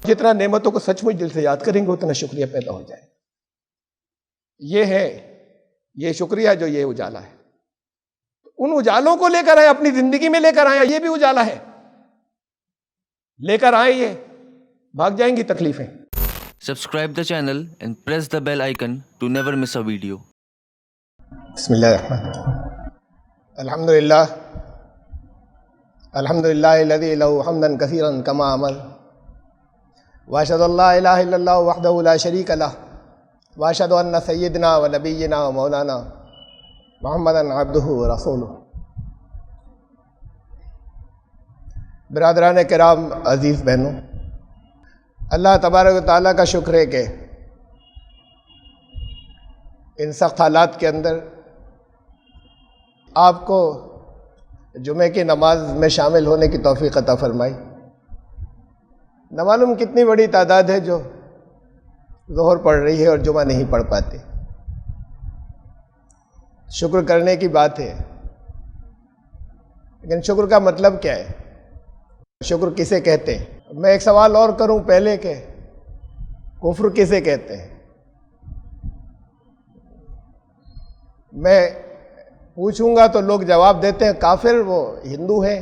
جتنا نعمتوں کو سچ مچ دل سے یاد کریں گے اتنا شکریہ پیدا ہو جائے. یہ ہے یہ شکریہ جو یہ اجالا ہے. ان اجالوں کو لے کر آئے, اپنی زندگی میں لے کر آئے. یہ بھی اجالا ہے, لے کر آئے, یہ بھاگ جائیں گی تکلیفیں. Subscribe the channel and press the bell icon to never miss a video. بسم اللہ الرحمن الرحیم. الحمدللہ الحمدللہ الذی له حمدا کثیرا کما امر واشهد ان لا الہ الا اللہ وحدہ لا شریک لہ واشهد ان سیدنا و نبینا و مولانا محمدا عبدہ و رسولہ. برادران کرام, عزیز بہنوں, اللہ تبارک و تعالیٰ کا شکر ہے کہ ان سخت حالات کے اندر آپ کو جمعے کی نماز میں شامل ہونے کی توفیق عطا فرمائی. نہ معلوم کتنی بڑی تعداد ہے جو ظہر پڑھ رہی ہے اور جمعہ نہیں پڑھ پاتے. شکر کرنے کی بات ہے, لیکن شکر کا مطلب کیا ہے؟ شکر کسے کہتے ہیں؟ میں ایک سوال اور کروں پہلے کہ کفر کسے کہتے ہیں؟ میں پوچھوں گا تو لوگ جواب دیتے ہیں کافر وہ ہندو ہیں,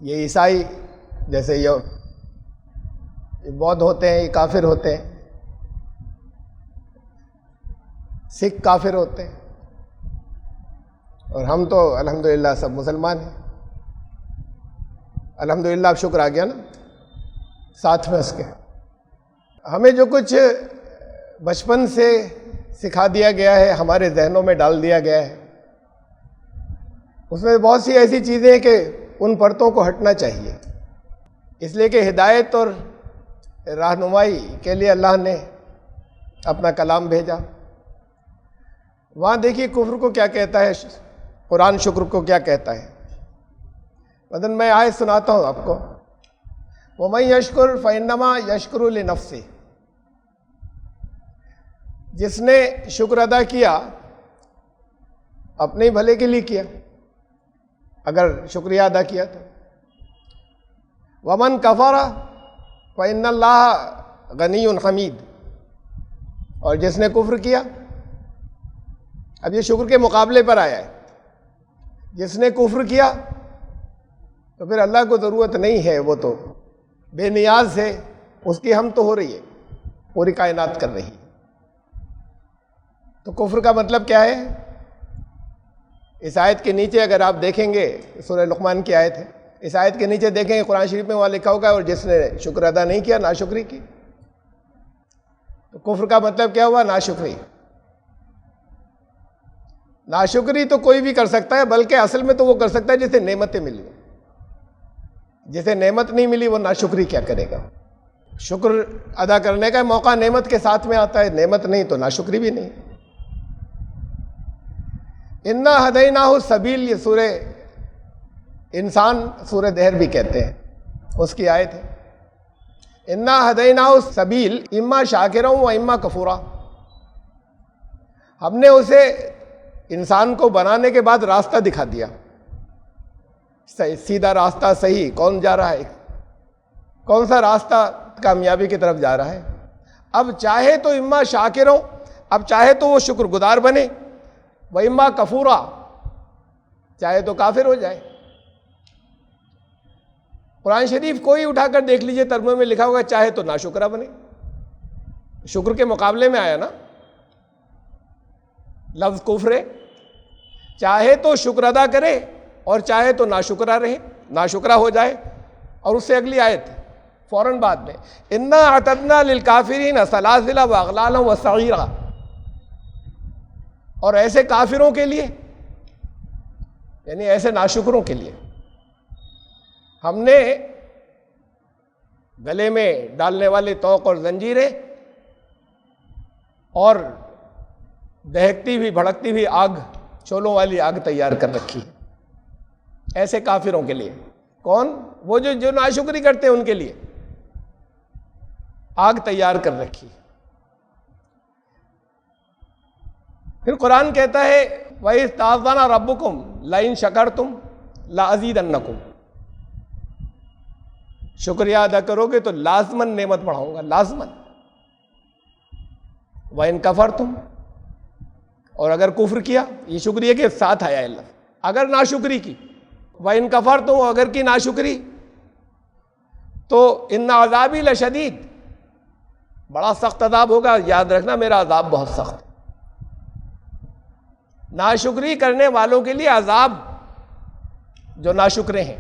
یہ عیسائی جیسے یہ بودھ ہوتے ہیں, یہ کافر ہوتے ہیں, سکھ کافر ہوتے ہیں, اور ہم تو الحمدللہ سب مسلمان ہیں. الحمدللہ اب شکر آ گیا نا ساتھ میں اس کے. ہمیں جو کچھ بچپن سے سکھا دیا گیا ہے, ہمارے ذہنوں میں ڈال دیا گیا ہے, اس میں بہت سی ایسی چیزیں ہیں کہ ان پرتوں کو ہٹنا چاہیے. اس لیے کہ ہدایت اور رہنمائی کے لیے اللہ نے اپنا کلام بھیجا. وہاں دیکھیے کفر کو کیا کہتا ہے, قرآن شکر کو کیا کہتا ہے. مدن میں آیت سناتا ہوں آپ کو. وَمَن يَشْكُرْ فَإِنَّمَا يَشْكُرُ لِنَفْسِهِ. جس نے شکر ادا کیا اپنے بھلے کے لیے کیا, اگر شکریہ ادا کیا تو. وَمَن كَفَرَ فَإِنَّ اللَّهَ غَنِيٌّ حَمِيدٌ. اور جس نے کفر کیا, اب یہ شکر کے مقابلے پر آیا ہے. جس نے کفر کیا تو پھر اللہ کو ضرورت نہیں ہے, وہ تو بے نیاز ہے, اس کی ہم تو ہو رہی ہے, پوری کائنات کر رہی ہے. تو کفر کا مطلب کیا ہے؟ اس آیت کے نیچے اگر آپ دیکھیں گے, سورہ لقمان کی آیت ہے, اس آیت کے نیچے دیکھیں گے قرآن شریف میں وہاں لکھا ہوگا اور جس نے شکر ادا نہیں کیا, ناشکری کی. تو کفر کا مطلب کیا ہوا؟ ناشکری. ناشکری تو کوئی بھی کر سکتا ہے, بلکہ اصل میں تو وہ کر سکتا ہے جسے نعمتیں ملی. جسے نعمت نہیں ملی وہ ناشکری کیا کرے گا؟ شکر ادا کرنے کا موقع نعمت کے ساتھ میں آتا ہے, نعمت نہیں تو ناشکری بھی نہیں. انا ہدیناہ السبیل, یہ سورہ انسان سورہ دہر بھی کہتے ہیں, اس کی آیت ہے. انا ہدیناہ السبیل اما شاکرا و اما کفورا. ہم نے اسے انسان کو بنانے کے بعد راستہ دکھا دیا, سیدھا راستہ صحیح کون جا رہا ہے, کون سا راستہ کامیابی کی طرف جا رہا ہے. اب چاہے تو اما شاکروں, اب چاہے تو وہ شکر گزار بنے, وہ اما کفورا, چاہے تو کافر ہو جائے. قرآن شریف کوئی اٹھا کر دیکھ لیجئے, ترجمے میں لکھا ہوگا چاہے تو ناشکرا بنے. شکر کے مقابلے میں آیا نا لفظ کفر ہے. چاہے تو شکر ادا کرے اور چاہے تو ناشکرا رہے, ناشکرا ہو جائے. اور اس سے اگلی آیت فوراً بعد میں, انا اعتدنا للکافرین سلاسل واغلالا وسعیرا. اور ایسے کافروں کے لیے, یعنی ایسے ناشکروں کے لیے, ہم نے گلے میں ڈالنے والے طوق اور زنجیریں اور دہکتی ہوئی بھڑکتی ہوئی آگ, شعلوں والی آگ تیار کر رکھی ہے ایسے کافروں کے لیے. کون؟ وہ جو ناشکری کرتے ہیں ان کے لیے آگ تیار کر رکھی. پھر قرآن کہتا ہے وَإِذْ تَعَذَّنَ رَبُّكُمْ لَئِن شَكَرْتُمْ لَأَزِيدَنَّكُمْ. شکریہ ادا کرو گے تو لازماً نعمت بڑھاؤں گا، لازماً۔ وَإِن كَفَرْتُمْ، اور اگر کفر کیا، یہ شکریہ کے ساتھ آیا ہے لفظ، اگر ناشکری کی، وَإِن كَفَرْتُمْ، اگر کی ناشکری، تو ان عذابی لشدید، بڑا سخت عذاب ہوگا، یاد رکھنا میرا عذاب بہت سخت ہے۔ ناشکری کرنے والوں کے لیے عذاب، جو ناشکرے ہیں،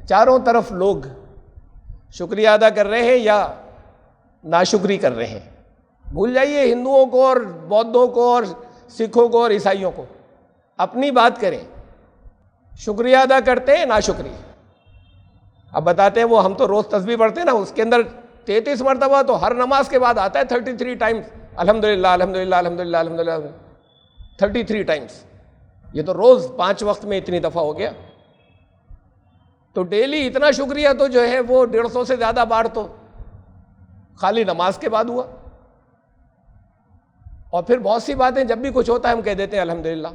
چاروں طرف لوگ شکریہ ادا کر رہے ہیں یا ناشکری کر رہے ہیں۔ بھول جائیے ہندوؤں کو اور بودھوں کو اور سکھوں کو اور عیسائیوں کو، اپنی بات کریں، شکریہ ادا کرتے ہیں، ناشکری۔ اب بتاتے ہیں وہ ہم تو روز تسبیح پڑھتے ہیں نا، اس کے اندر 33 مرتبہ تو ہر نماز کے بعد آتا ہے، 33 ٹائمز الحمدللہ الحمدللہ الحمدللہ الحمدللہ، 33 ٹائمز۔ یہ تو روز 5 وقت میں اتنی دفعہ ہو گیا، تو ڈیلی اتنا شکریہ تو جو ہے وہ 150 سے زیادہ بار تو خالی نماز کے بعد ہوا۔ اور پھر بہت سی باتیں جب بھی کچھ ہوتا ہے ہم کہہ دیتے ہیں الحمدللہ۔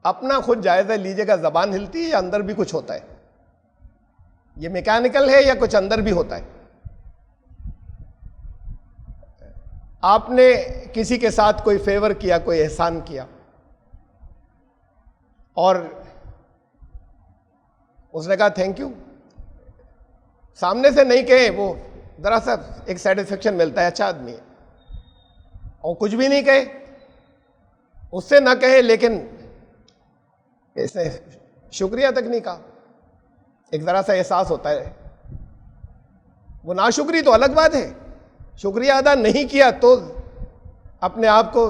اپنا خود جائزہ لیجیے گا، زبان ہلتی ہے یا اندر بھی کچھ ہوتا ہے؟ یہ میکینیکل ہے یا کچھ اندر بھی ہوتا ہے؟ آپ نے کسی کے ساتھ کوئی فیور کیا، کوئی احسان کیا، اور اس نے کہا تھینک یو، سامنے سے نہیں کہے، وہ ذرا سا ایک سیٹسفیکشن ملتا ہے، اچھا آدمی ہے، اور کچھ بھی نہیں کہے، اس سے نہ کہے لیکن اس نے شکریہ تک نہیں کہا، ایک ذرا سا احساس ہوتا ہے۔ وہ ناشکری تو الگ بات ہے، شکریہ ادا نہیں کیا تو اپنے آپ کو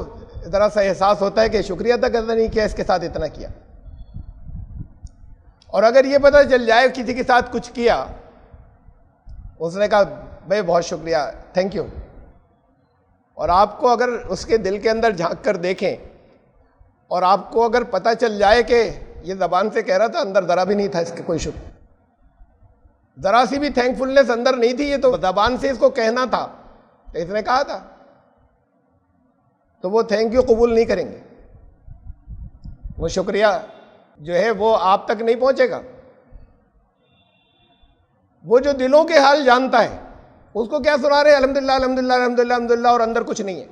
ذرا سا احساس ہوتا ہے کہ شکریہ تک ادا نہیں کیا، اس کے ساتھ اتنا کیا۔ اور اگر یہ پتہ چل جائے کسی کے ساتھ کچھ کیا، اس نے کہا بھائی بہت شکریہ، تھینک یو، اور آپ کو اگر اس کے دل کے اندر جھانک کر دیکھیں اور آپ کو اگر پتہ چل جائے کہ یہ زبان سے کہہ رہا تھا، اندر ذرا بھی نہیں تھا اس کے کوئی شکر، ذرا سی بھی تھینک فلنس اندر نہیں تھی، یہ تو زبان سے اس کو کہنا تھا، تو اس نے کہا تھا، تو وہ تھینک یو قبول نہیں کریں گے، وہ شکریہ جو ہے وہ آپ تک نہیں پہنچے گا۔ وہ جو دلوں کے حال جانتا ہے، اس کو کیا سنا رہے الحمدللہ الحمدللہ الحمدللہ الحمدللہ، اور اندر کچھ نہیں ہے،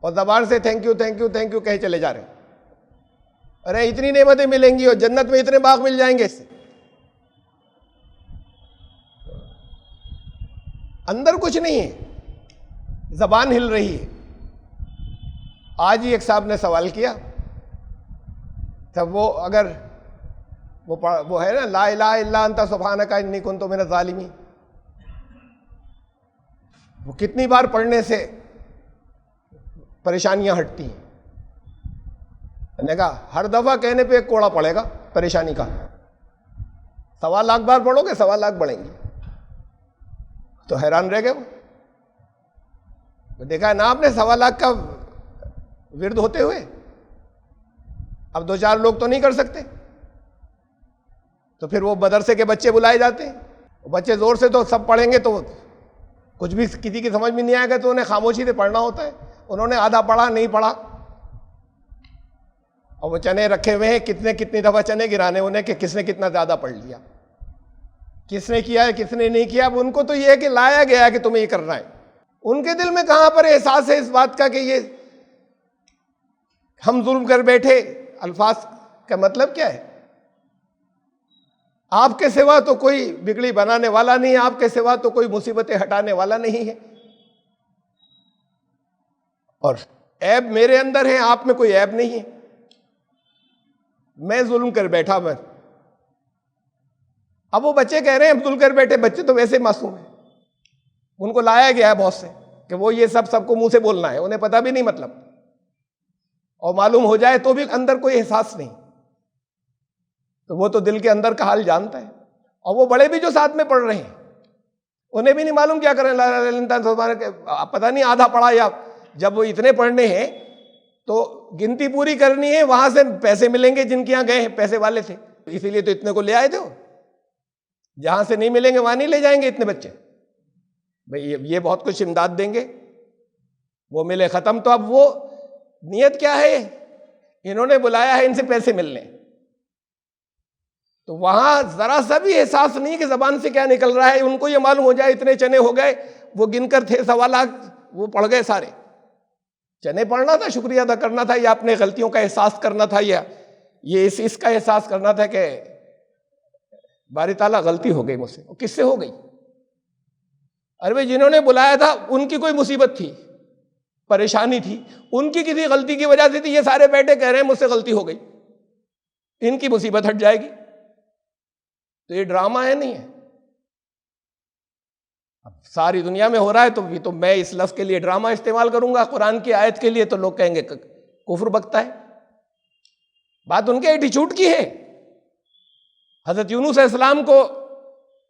اور زبان سے thank you thank you thank you کہے چلے جا رہے ہیں۔ ارے اتنی نعمتیں ملیں گی اور جنت میں اتنے باغ مل جائیں گے، اس سے اندر کچھ نہیں ہے، زبان ہل رہی ہے۔ آج ہی ایک صاحب نے سوال کیا، تب وہ اگر وہ ہے نا لا الہ الا انت سبحانک انی کنت من الظالمین، وہ کتنی بار پڑھنے سے پریشانیاں ہٹتی ہیں؟ میں نے کہا ہر دفعہ کہنے پہ ایک کوڑا پڑے گا پریشانی کا، 1.25 لاکھ بار پڑھو گے 1.25 لاکھ بڑھیں گے، تو حیران رہ گئے وہ دیکھا ہے نا آپ نے 1.25 لاکھ کا ورد ہوتے ہوئے، اب 2-4 لوگ تو نہیں کر سکتے، تو پھر وہ مدرسے کے بچے بلائے جاتے ہیں، بچے زور سے تو سب پڑھیں گے تو کچھ بھی کسی کی سمجھ میں نہیں آئے گا، تو انہیں خاموشی سے پڑھنا ہوتا ہے، انہوں نے آدھا پڑھا نہیں پڑھا، اور وہ چنے رکھے ہوئے ہیں، کتنی دفعہ چنے گرانے انہیں کہ کس نے کتنا زیادہ پڑھ لیا، کس نے کیا ہے کس نے نہیں کیا۔ اب ان کو تو یہ ہے کہ لایا گیا ہے کہ تمہیں یہ کرنا ہے، ان کے دل میں کہاں پر احساس ہے اس بات کا کہ یہ ہم ظلم کر بیٹھے، الفاظ کا مطلب کیا ہے؟ آپ کے سوا تو کوئی بگڑی بنانے والا نہیں ہے، آپ کے سوا تو کوئی مصیبتیں ہٹانے والا نہیں ہے، اور عیب میرے اندر ہے، آپ میں کوئی عیب نہیں ہے، میں ظلم کر بیٹھا میں۔ اب وہ بچے کہہ رہے ہیں ہم ظلم کر بیٹھے، بچے تو ویسے معصوم ہیں، ان کو لایا گیا ہے بہت سے کہ وہ یہ سب کو منہ سے بولنا ہے، انہیں پتہ بھی نہیں مطلب، اور معلوم ہو جائے تو بھی اندر کوئی احساس نہیں، تو وہ تو دل کے اندر کا حال جانتا ہے۔ اور وہ بڑے بھی جو ساتھ میں پڑھ رہے ہیں انہیں بھی نہیں معلوم کیا کریں، پتہ نہیں آدھا پڑھا، یا جب وہ اتنے پڑھنے ہیں تو گنتی پوری کرنی ہے، وہاں سے پیسے ملیں گے، جن کے یہاں گئے ہیں پیسے والے تھے، اسی لیے تو اتنے کو لے آئے تھے، وہ جہاں سے نہیں ملیں گے وہاں نہیں لے جائیں گے اتنے بچے، بھئی یہ بہت کچھ امداد دیں گے، وہ ملے ختم۔ تو اب وہ نیت کیا ہے؟ انہوں نے بلایا ہے ان سے پیسے ملنے، تو وہاں ذرا سا بھی احساس نہیں کہ زبان سے کیا نکل رہا ہے. ان کو یہ معلوم ہو جائے اتنے چنے ہو گئے, وہ گن کر تھے 1.25 لاکھ, وہ پڑ گئے سارے. چنے پڑھنا تھا, شکریہ ادا کرنا تھا, یا اپنے غلطیوں کا احساس کرنا تھا, یا یہ اس کا احساس کرنا تھا کہ باری تعالیٰ غلطی ہو گئی مجھ سے. کس سے ہو گئی؟ ارے بھائی جنہوں نے بلایا تھا ان کی کوئی مصیبت تھی, پریشانی تھی, ان کی کسی غلطی کی وجہ سے تھی. یہ سارے بیٹھے کہہ رہے ہیں مجھ سے غلطی ہو گئی, ان کی مصیبت ہٹ جائے گی. تو یہ ڈرامہ ہے نہیں ہے. اب ساری دنیا میں ہو رہا ہے تو میں اس لفظ کے لیے ڈرامہ استعمال کروں گا قرآن کی آیت کے لیے, تو لوگ کہیں گے کفر بکتا ہے. بات ان کے ایٹیچیوڈ کی ہے. حضرت یونس علیہ السلام کو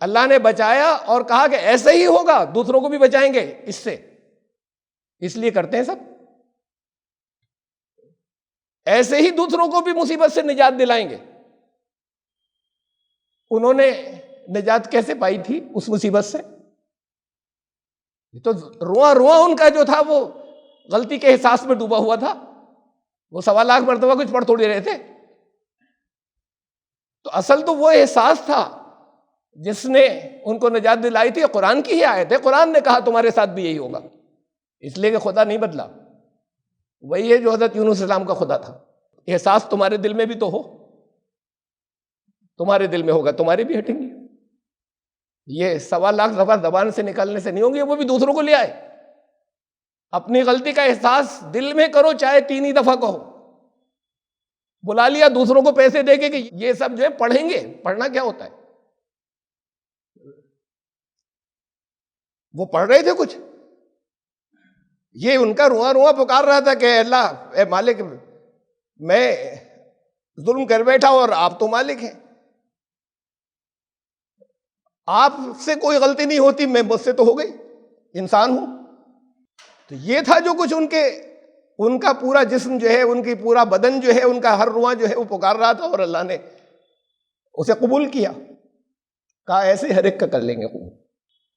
اللہ نے بچایا اور کہا کہ ایسے ہی ہوگا, دوسروں کو بھی بچائیں گے اس سے, اس لیے کرتے ہیں سب. ایسے ہی دوسروں کو بھی مصیبت سے نجات دلائیں گے. انہوں نے نجات کیسے پائی تھی اس مصیبت سے؟ تو رواں رواں ان کا جو تھا وہ غلطی کے احساس میں ڈوبا ہوا تھا. وہ 1.25 لاکھ مرتبہ کچھ پڑھ تھوڑی رہے تھے. تو اصل تو وہ احساس تھا جس نے ان کو نجات دلائی تھی. قرآن کی ہی آیت ہے, قرآن نے کہا تمہارے ساتھ بھی یہی ہوگا, اس لیے کہ خدا نہیں بدلا. وہی ہے جو حضرت یونس علیہ السلام کا خدا تھا. احساس تمہارے دل میں بھی تو ہو, تمہارے دل میں ہوگا تمہارے بھی ہٹیں گے. یہ 1.25 لاکھ دفعہ زبان سے نکالنے سے نہیں ہوں گے, وہ بھی دوسروں کو لے آئے. اپنی غلطی کا احساس دل میں کرو, چاہے 3 ہی دفعہ کہو. بلا لیا دوسروں کو پیسے دے کے کہ یہ سب جو ہے پڑھیں گے. پڑھنا کیا ہوتا ہے؟ وہ پڑھ رہے تھے کچھ, یہ ان کا رواں رواں پکار رہا تھا کہ اللہ اے مالک, میں ظلم کر بیٹھا اور آپ تو مالک ہیں, آپ سے کوئی غلطی نہیں ہوتی, میں مجھ سے تو ہو گئی, انسان ہوں. تو یہ تھا جو کچھ ان کا پورا جسم جو ہے, ان کی پورا بدن جو ہے, ان کا ہر رواں جو ہے وہ پکار رہا تھا. اور اللہ نے اسے قبول کیا, کہا ایسے ہر ایک کا کر لیں گے قبول.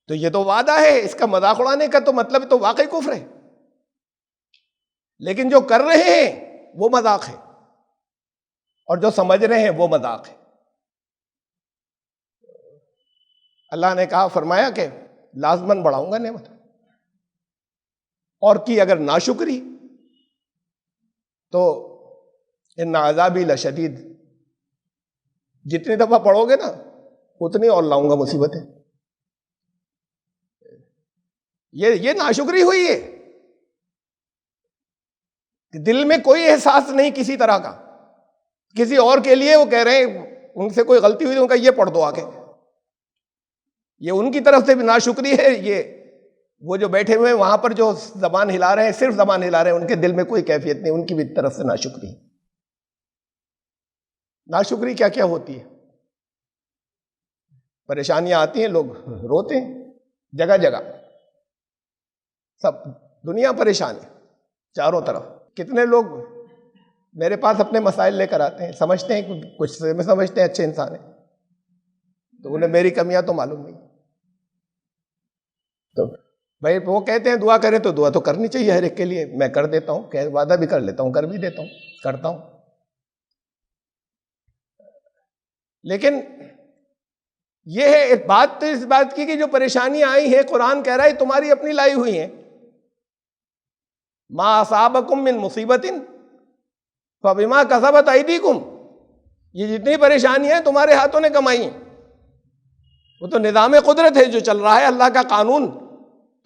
تو یہ تو وعدہ ہے, اس کا مذاق اڑانے کا تو مطلب تو واقعی کفر ہے. لیکن جو کر رہے ہیں وہ مذاق ہے, اور جو سمجھ رہے ہیں وہ مذاق ہے. اللہ نے کہا, فرمایا کہ لازماً بڑھاؤں گا نعمت, اور کی اگر ناشکری تو ان عذابی لشدید, جتنی دفعہ پڑھو گے نا اتنی اور لاؤں گا مصیبتیں. یہ ناشکری ہوئی ہے کہ دل میں کوئی احساس نہیں کسی طرح کا. کسی اور کے لیے وہ کہہ رہے ہیں, ان سے کوئی غلطی ہوئی تو ان کا یہ پڑھ دو آگے. یہ ان کی طرف سے بھی ناشکری ہے. یہ وہ جو بیٹھے ہوئے ہیں وہاں پر جو زبان ہلا رہے ہیں, صرف زبان ہلا رہے ہیں, ان کے دل میں کوئی کیفیت نہیں, ان کی بھی طرف سے ناشکری. ناشکری کیا کیا ہوتی ہے؟ پریشانیاں آتی ہیں, لوگ روتے ہیں جگہ جگہ, سب دنیا پریشان ہے چاروں طرف. کتنے لوگ میرے پاس اپنے مسائل لے کر آتے ہیں, سمجھتے ہیں کہ کچھ سمجھتے ہیں اچھے انسان ہیں, تو انہیں میری کمیاں تو معلوم نہیں. تو بھائی وہ کہتے ہیں دعا کریں, تو دعا تو کرنی چاہیے ہر ایک کے لیے. میں کر دیتا ہوں, کہ وعدہ بھی کر لیتا ہوں, کر بھی دیتا ہوں, کرتا ہوں. لیکن یہ ہے ایک بات تو اس بات کی کہ جو پریشانیاں آئی ہیں, قرآن کہہ رہا ہے تمہاری اپنی لائی ہوئی ہیں. ما اصابکم من مصیبت فبما کسبت ایدیکم, یہ جتنی پریشانیاں ہیں تمہارے ہاتھوں نے کمائی ہیں. وہ تو نظام قدرت ہے جو چل رہا ہے, اللہ کا قانون.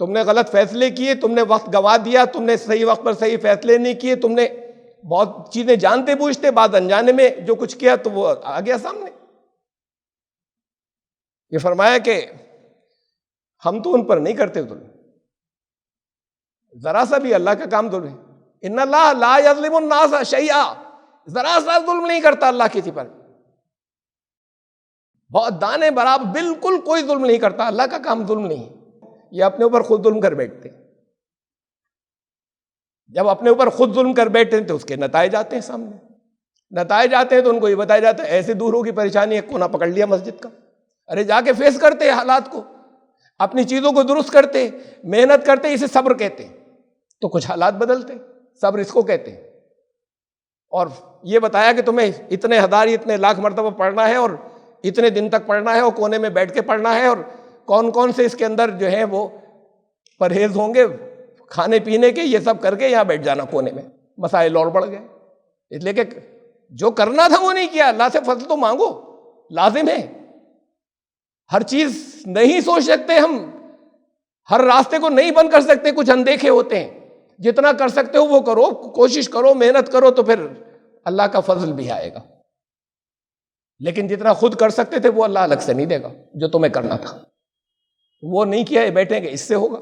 تم نے غلط فیصلے کیے, تم نے وقت گنوا دیا, تم نے صحیح وقت پر صحیح فیصلے نہیں کیے, تم نے بہت چیزیں جانتے بوجھتے بات انجانے میں جو کچھ کیا تو وہ آ گیا سامنے. یہ فرمایا کہ ہم تو ان پر نہیں کرتے ظلم, ذرا سا بھی اللہ کا کام ظلم ہے. ان اللہ لا یظلم الناس شیئا, ذرا سا ظلم نہیں کرتا اللہ کسی پر. بہت دانے برابر, بالکل کوئی ظلم نہیں کرتا. اللہ کا کام ظلم نہیں ہے. یہ اپنے اوپر خود ظلم کر بیٹھتے. جب اپنے اوپر خود ظلم کر بیٹھتے ہیں تو اس کے نتائج آتے ہیں سامنے. نتائج آتے ہیں تو ان کو یہ بتایا جاتا ہے ایسے دور ہوگی پریشانی, ایک کونا پکڑ لیا مسجد کا. ارے جا کے فیس کرتے حالات کو, اپنی چیزوں کو درست کرتے, محنت کرتے. اسے صبر کہتے ہیں. تو کچھ حالات بدلتے, صبر اس کو کہتے ہیں. اور یہ بتایا کہ تمہیں اتنے ہزار اتنے لاکھ مرتبہ پڑھنا ہے, اور اتنے دن تک پڑھنا ہے اور کونے میں بیٹھ کے پڑھنا ہے، اور کون کون سے اس کے اندر جو ہے وہ پرہیز ہوں گے کھانے پینے کے، یہ سب کر کے یہاں بیٹھ جانا کونے میں، مسائل اور بڑھ گئے۔ اس لیے کہ جو کرنا تھا وہ نہیں کیا۔ اللہ سے فضل تو مانگو، لازم ہے۔ ہر چیز نہیں سوچ سکتے ہم، ہر راستے کو نہیں بند کر سکتے، کچھ اندیکھے ہوتے ہیں۔ جتنا کر سکتے ہو وہ کرو، کوشش کرو، محنت کرو، تو پھر اللہ کا فضل بھی آئے گا۔ لیکن جتنا خود کر سکتے تھے وہ اللہ الگ سے نہیں دے گا، جو تمہیں کرنا تھا وہ نہیں کیا، یہ بیٹھیں گے، اس سے ہوگا۔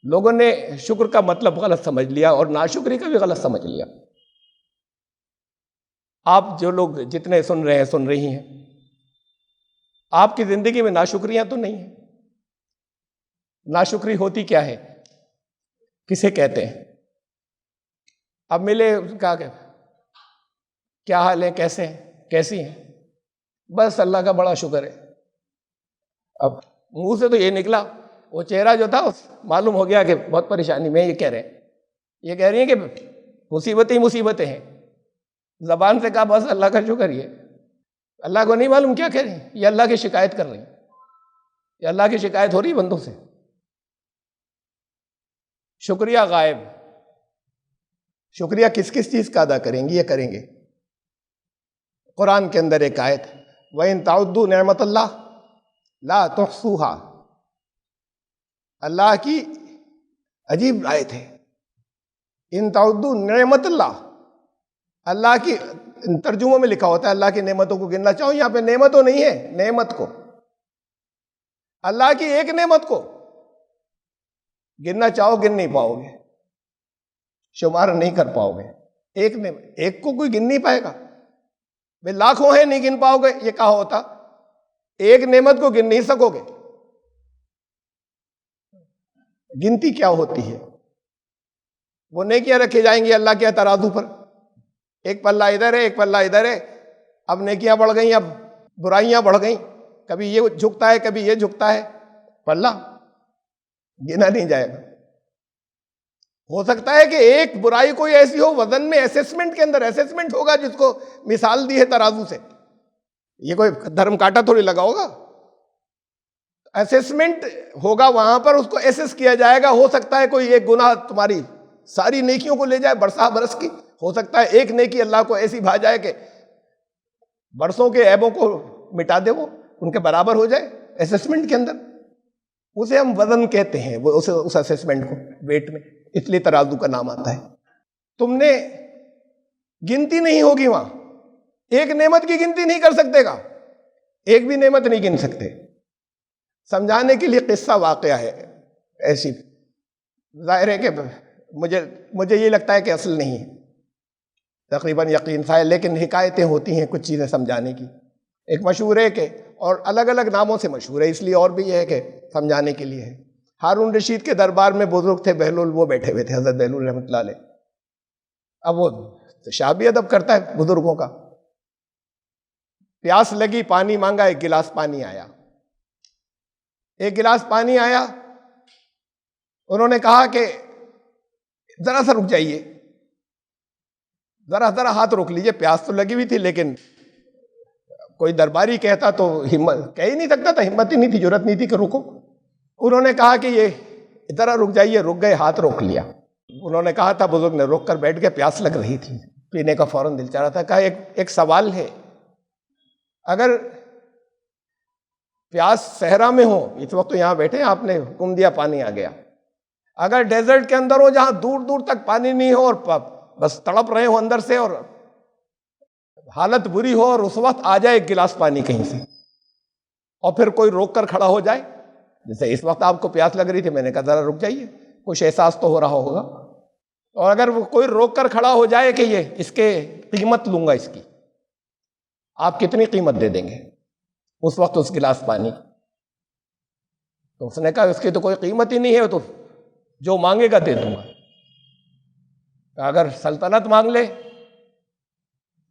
لوگوں نے شکر کا مطلب غلط سمجھ لیا اور ناشکری کا بھی غلط سمجھ لیا۔ آپ جو لوگ جتنے سن رہے ہیں، سن رہی ہیں، آپ کی زندگی میں ناشکریاں تو نہیں ہیں۔ ناشکری ہوتی کیا ہے، کسے کہتے ہیں؟ اب ملے، کہا کہ کیا حال ہے، کیسے ہیں، کیسی ہیں؟ بس اللہ کا بڑا شکر ہے۔ اب منہ سے تو یہ نکلا، وہ چہرہ جو تھا معلوم ہو گیا کہ بہت پریشانی میں، یہ کہہ رہے ہیں، یہ کہہ رہی ہیں کہ مصیبتیں ہی مصیبتیں ہیں۔ زبان سے کہا بس اللہ کا شکر، یہ اللہ کو نہیں معلوم کیا کہہ رہی ہیں، یہ اللہ کی شکایت کر رہی ہیں، یہ اللہ کی شکایت ہو رہی بندوں سے۔ شکریہ غائب۔ شکریہ کس کس چیز کا ادا کریں گی؟ یہ کریں گے۔ قرآن کے اندر ایک آیت ہے، وَإِن تَعُدُّوا نِعْمَتَ اللَّهِ لَا تُحْصُوهَا۔ اللہ کی عجیب آیت ہے، ان تعدوا نعمت اللہ، اللہ کی ترجموں میں لکھا ہوتا ہے اللہ کی نعمتوں کو گننا چاہو، یہاں پہ نعمتوں نہیں ہے، نعمت کو، اللہ کی ایک نعمت کو گننا چاہو گن نہیں پاؤ گے، شمار نہیں کر پاؤ گے۔ ایک نعمت، ایک کو کوئی گن نہیں پائے گا، بھئی لاکھوں ہیں نہیں گن پاؤ گے، یہ کہا ہوتا ایک نعمت کو گن نہیں سکو گے۔ گنتی کیا ہوتی ہے؟ وہ نیکیاں رکھے جائیں گی اللہ کے ترازو پر، ایک پلہ ادھر ہے ایک پلہ ادھر ہے، اب نیکیاں بڑھ گئیں، اب برائیاں بڑھ گئیں، کبھی یہ جھکتا ہے کبھی یہ جھکتا ہے، پلہ گنا نہیں جائے گا۔ ہو سکتا ہے کہ ایک برائی کوئی ایسی ہو وزن میں، اسیسمنٹ کے اندر اسیسمنٹ ہوگا جس کو مثال دی ہے ترازو سے، یہ کوئی دھرم کاٹا تھوڑی لگا ہوگا، اسیسمنٹ ہوگا وہاں پر، اس کو ایسس کیا جائے گا۔ ہو سکتا ہے کوئی ایک گناہ تمہاری ساری نیکیوں کو لے جائے، برسا برس کی، ہو سکتا ہے ایک نیکی اللہ کو ایسی بھا جائے کہ برسوں کے عیبوں کو مٹا دے، وہ ان کے برابر ہو جائے اسیسمنٹ کے اندر۔ اسے ہم وزن کہتے ہیں، وہ اس اسیسمنٹ کو، ویٹ میں، اس لیے ترازو کا نام آتا ہے۔ تم نے گنتی نہیں ہوگی وہاں، ایک نعمت کی گنتی نہیں کر سکتے گا، ایک بھی نعمت نہیں گن سکتے۔ سمجھانے کے لیے قصہ واقعہ ہے ایسی، ظاہر ہے کہ مجھے یہ لگتا ہے کہ اصل نہیں ہے، تقریباً یقین سا ہے، لیکن حکایتیں ہوتی ہیں کچھ چیزیں سمجھانے کی۔ ایک مشہور ہے کہ، اور الگ الگ ناموں سے مشہور ہے اس لیے، اور بھی یہ ہے کہ سمجھانے کے لیے ہے۔ ہارون رشید کے دربار میں بزرگ تھے بہلول، وہ بیٹھے ہوئے تھے، حضرت بہلول رحمۃ اللہ علیہ۔ اب وہ شابی ادب کرتا ہے بزرگوں کا۔ پیاس لگی، پانی مانگا، ایک گلاس پانی آیا، ایک گلاس پانی آیا، انہوں نے کہا کہ ذرا سا رک جائیے، ذرا ہاتھ روک لیجئے، پیاس تو لگی ہوئی تھی، لیکن کوئی درباری کہتا تو ہمت کہہ ہی نہیں سکتا تھا، ہمت ہی نہیں تھی، جرات نہیں تھی کہ رکو۔ انہوں نے کہا کہ یہ ذرا رک جائیے، رک گئے، ہاتھ روک لیا۔ انہوں نے کہا تھا، بزرگ نے روک کر بیٹھ گئے، پیاس لگ رہی تھی، پینے کا فوراً دل چاہ رہا تھا۔ کہا ایک سوال ہے، اگر پیاس صحرا میں ہو، اس وقت تو یہاں بیٹھے ہیں، آپ نے حکم دیا پانی آ گیا، اگر ڈیزرٹ کے اندر ہو جہاں دور دور تک پانی نہیں ہو، اور بس تڑپ رہے ہو اندر سے، اور حالت بری ہو، اور اس وقت آ جائے ایک گلاس پانی کہیں سے، اور پھر کوئی روک کر کھڑا ہو جائے، جیسے اس وقت آپ کو پیاس لگ رہی تھی، میں نے کہا ذرا رک جائیے، کچھ احساس تو ہو رہا ہوگا، اور اگر وہ کوئی روک کر کھڑا ہو جائے کہ یہ اس کے قیمت لوں گا، اس کی آپ کتنی قیمت دے دیں گے اس وقت اس گلاس پانی؟ تو اس نے کہا اس کی تو کوئی قیمت ہی نہیں ہے، تو جو مانگے گا دے دوں گا۔ اگر سلطنت مانگ لے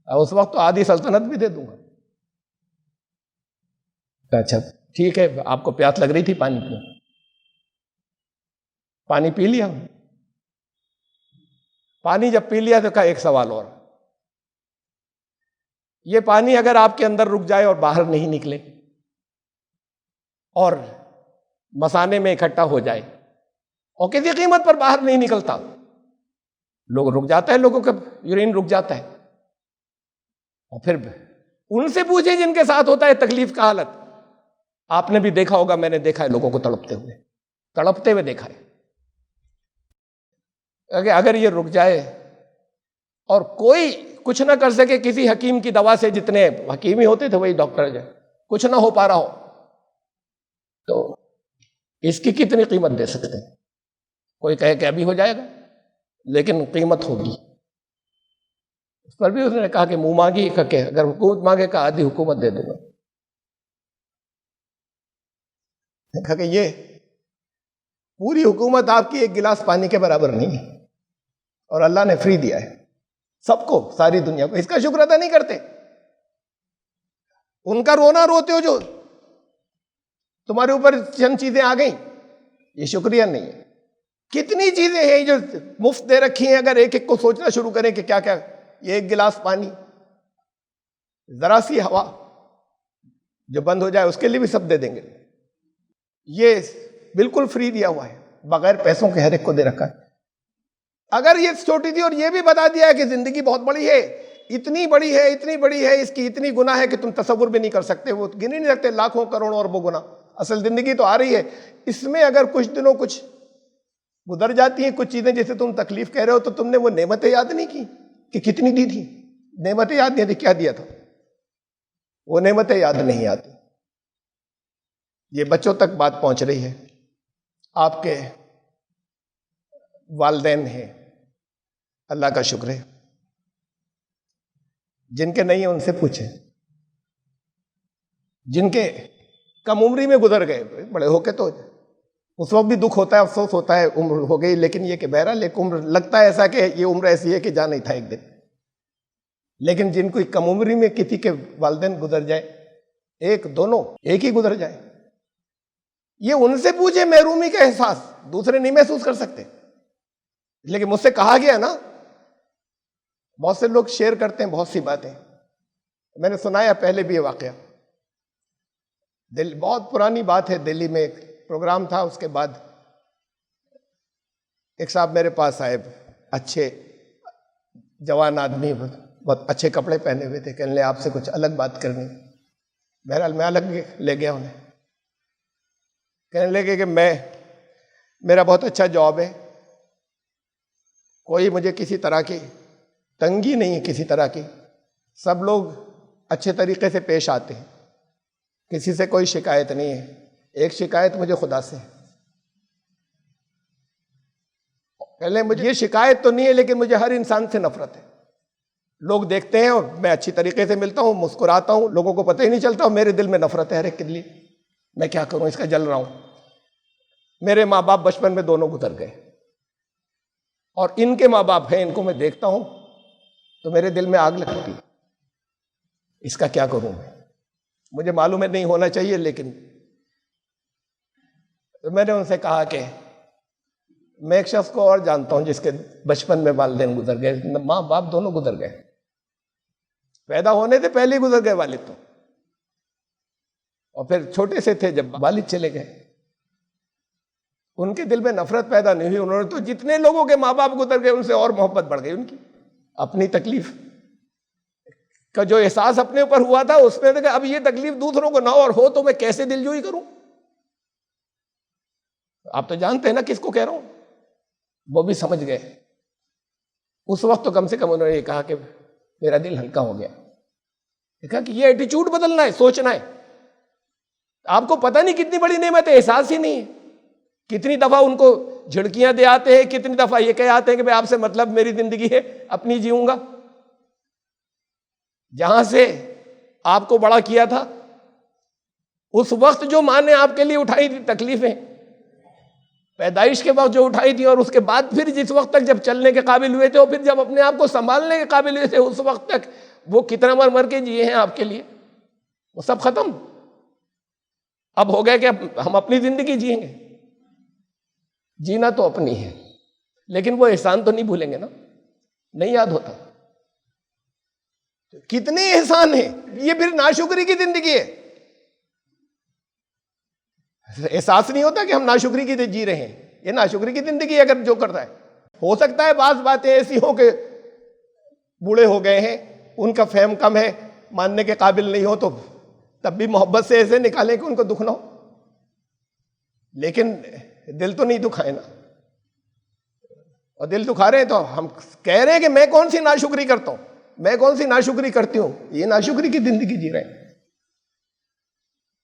اس وقت تو آدھی سلطنت بھی دے دوں گا۔ اچھا ٹھیک ہے، آپ کو پیاس لگ رہی تھی، پانی پیو۔ پانی پی لیا، پانی جب پی لیا تو کہا ایک سوال اور، یہ پانی اگر آپ کے اندر رک جائے اور باہر نہیں نکلے اور مثانے میں اکٹھا ہو جائے اور کسی قیمت پر باہر نہیں نکلتا، لوگ رک جاتا ہے، لوگوں کا یورین رک جاتا ہے، اور پھر ان سے پوچھیں جن کے ساتھ ہوتا ہے تکلیف کا حالت. آپ نے بھی دیکھا ہوگا، میں نے دیکھا ہے لوگوں کو تڑپتے ہوئے دیکھا ہے. اگر یہ رک جائے اور کوئی کچھ نہ کر سکے کسی حکیم کی دوا سے، جتنے حکیم ہی ہوتے تھے وہی ڈاکٹر جو کچھ نہ ہو پا رہا ہو، تو اس کی کتنی قیمت دے سکتے ہیں؟ کوئی کہے کہ ابھی ہو جائے گا، لیکن قیمت ہوگی. اس پر بھی اس نے کہا کہ منہ مانگی کہ اگر حکومت مانگے کہ آدھی حکومت دے دوں گا. کہا کہ یہ پوری حکومت آپ کی ایک گلاس پانی کے برابر نہیں ہے، اور اللہ نے فری دیا ہے سب کو، ساری دنیا کو. اس کا شکر ادا نہیں کرتے. ان کا رونا روتے ہو جو تمہارے اوپر چند چیزیں آ گئیں، یہ شکریہ نہیں ہے. کتنی چیزیں ہیں جو مفت دے رکھی ہیں، اگر ایک ایک کو سوچنا شروع کریں کہ کیا کیا. یہ ایک گلاس پانی، ذرا سی ہوا جو بند ہو جائے اس کے لیے بھی سب دے دیں گے. یہ بالکل فری دیا ہوا ہے، بغیر پیسوں کے ہر ایک کو دے رکھا ہے. اگر یہ چھوٹی تھی اور یہ بھی بتا دیا ہے کہ زندگی بہت بڑی ہے، اتنی بڑی ہے، اتنی بڑی ہے، اس کی اتنی گناہ ہے کہ تم تصور بھی نہیں کر سکتے، وہ گن ہی نہیں سکتے، لاکھوں کروڑوں اربوں گنا. اصل زندگی تو آ رہی ہے، اس میں اگر کچھ دنوں کچھ گزر جاتی ہیں کچھ چیزیں جیسے تم تکلیف کہہ رہے ہو، تو تم نے وہ نعمتیں یاد نہیں کی کہ کتنی دی تھی. نعمتیں یاد نہیں آتی کیا دیا تھا، وہ نعمتیں یاد نہیں آتی. یہ بچوں تک بات پہنچ رہی ہے. آپ کے والدین ہیں، اللہ کا شکر ہے. جن کے نہیں ہیں ان سے پوچھیں، جن کے کم عمری میں گزر گئے، بڑے ہو کے تو اس وقت بھی دکھ ہوتا ہے، افسوس ہوتا ہے عمر ہو گئی، لیکن یہ کہ بہرحال ایک عمر لگتا ہے ایسا کہ یہ عمر ایسی ہے کہ جانا ہی تھا ایک دن. لیکن جن کو کم عمری میں کسی کے والدین گزر جائے، ایک دونوں ایک ہی گزر جائے، یہ ان سے پوچھے محرومی کا احساس دوسرے نہیں محسوس کر سکتے. لیکن مجھ سے کہا گیا نا، بہت سے لوگ شیئر کرتے ہیں بہت سی باتیں. میں نے سنایا پہلے بھی یہ واقعہ، بہت پرانی بات ہے. دلی میں ایک پروگرام تھا، اس کے بعد ایک صاحب میرے پاس آئے، اچھے جوان آدمی، بہت اچھے کپڑے پہنے ہوئے تھے. کہنے لے آپ سے کچھ الگ بات کرنی. بہرحال میں الگ لے گیا انہیں. کہنے لگے کہ میرا بہت اچھا جاب ہے، کوئی مجھے کسی طرح کی تنگی نہیں ہے، کسی طرح کی. سب لوگ اچھے طریقے سے پیش آتے ہیں، کسی سے کوئی شکایت نہیں ہے. ایک شکایت مجھے خدا سے ہے. پہلے مجھے یہ شکایت تو نہیں ہے، لیکن مجھے ہر انسان سے نفرت ہے. لوگ دیکھتے ہیں اور میں اچھی طریقے سے ملتا ہوں، مسکراتا ہوں، لوگوں کو پتہ ہی نہیں چلتا، اور میرے دل میں نفرت ہے ہر ایک کے لیے. میں کیا کروں، اس کا جل رہا ہوں. میرے ماں باپ بچپن میں دونوں گزر گئے، اور ان کے ماں باپ ہیں، ان کو میں دیکھتا ہوں تو میرے دل میں آگ لگتی. اس کا کیا کروں مجھے معلوم ہے نہیں ہونا چاہیے، لیکن میں نے ان سے کہا کہ میں ایک شخص کو اور جانتا ہوں جس کے بچپن میں والدین گزر گئے، ماں باپ دونوں گزر گئے، پیدا ہونے سے پہلے ہی گزر گئے والد تو، اور پھر چھوٹے سے تھے جب والد چلے گئے. ان کے دل میں نفرت پیدا نہیں ہوئی. انہوں نے تو جتنے لوگوں کے ماں باپ گزر گئے ان سے اور محبت بڑھ گئی ان کی. اپنی تکلیف کا جو احساس اپنے اوپر ہوا تھا، اس میں کہ اب یہ تکلیف دوسروں کو نہ ہو تو میں کیسے دلجوئی کروں. آپ تو جانتے ہیں نا کس کو کہہ رہا ہوں. وہ بھی سمجھ گئے. اس وقت تو کم سے کم انہوں نے یہ کہا کہ میرا دل ہلکا ہو گیا. کہا کہ یہ ایٹیچیوڈ بدلنا ہے، سوچنا ہے. آپ کو پتہ نہیں کتنی بڑی نعمت ہے، احساس ہی نہیں ہے. کتنی دفعہ ان کو جھڑکیاں دے آتے ہیں، کتنی دفعہ یہ کہہ آتے ہیں کہ میں آپ سے مطلب میری زندگی ہے، اپنی جیوں گا. جہاں سے آپ کو بڑا کیا تھا، اس وقت جو ماں نے آپ کے لیے اٹھائی تھی تکلیفیں، پیدائش کے وقت جو اٹھائی تھی، اور اس کے بعد پھر جس وقت تک جب چلنے کے قابل ہوئے تھے، اور پھر جب اپنے آپ کو سنبھالنے کے قابل ہوئے تھے، اس وقت تک وہ کتنا مر کے جیے ہیں آپ کے لیے، وہ سب ختم. اب ہو گئے کہ اب ہم اپنی زندگی جئیں گے. جینا تو اپنی ہے، لیکن وہ احسان تو نہیں بھولیں گے نا، نہیں یاد ہوتا. کتنے احسان ہیں. یہ پھر ناشکری کی زندگی ہے. احساس نہیں ہوتا کہ ہم ناشکری کی جی رہے ہیں. یہ ناشکری کی زندگی ہے اگر جو کرتا ہے. ہو سکتا ہے بعض باتیں ایسی ہوں کہ بوڑھے ہو گئے ہیں, ان کا فہم کم ہے, ماننے کے قابل نہیں ہو, تو تب بھی محبت سے ایسے نکالیں کہ ان کو دکھ نہ ہو. لیکن دل تو نہیں دکھائے نا. اور دل دکھا رہے ہیں تو ہم کہہ رہے ہیں کہ میں کون سی ناشکری کرتا ہوں, میں کون سی ناشکری کرتی ہوں. یہ ناشکری کی زندگی جی رہے ہیں.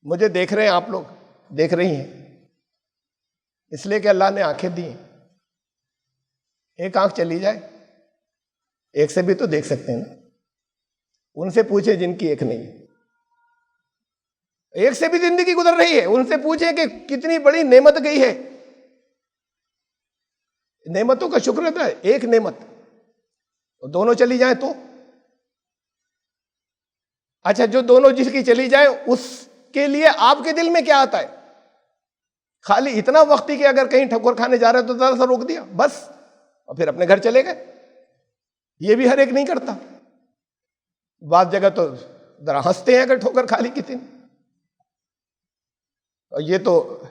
مجھے دیکھ رہے ہیں آپ لوگ, دیکھ رہی ہیں, اس لیے کہ اللہ نے آنکھیں دی ہیں. ایک آنکھ چلی جائے, ایک سے بھی تو دیکھ سکتے ہیں نا. ان سے پوچھیں جن کی ایک نہیں ہے. ایک سے بھی زندگی گزر رہی ہے, ان سے پوچھیں کہ کتنی بڑی نعمت گئی ہے. نعمتوں کا شکر ہے. ایک نعمت, دونوں چلی جائیں تو اچھا, جو دونوں جس کی چلی جائیں اس کے لیے آپ کے دل میں کیا آتا ہے؟ خالی اتنا وقت ہی کہ اگر کہیں ٹھکر کھانے جا رہے تو ذرا سا روک دیا بس, اور پھر اپنے گھر چلے گئے. یہ بھی ہر ایک نہیں کرتا. بعض جگہ تو ذرا ہنستے ہیں اگر ٹھوکر کھا لی کسی نے. اور یہ تو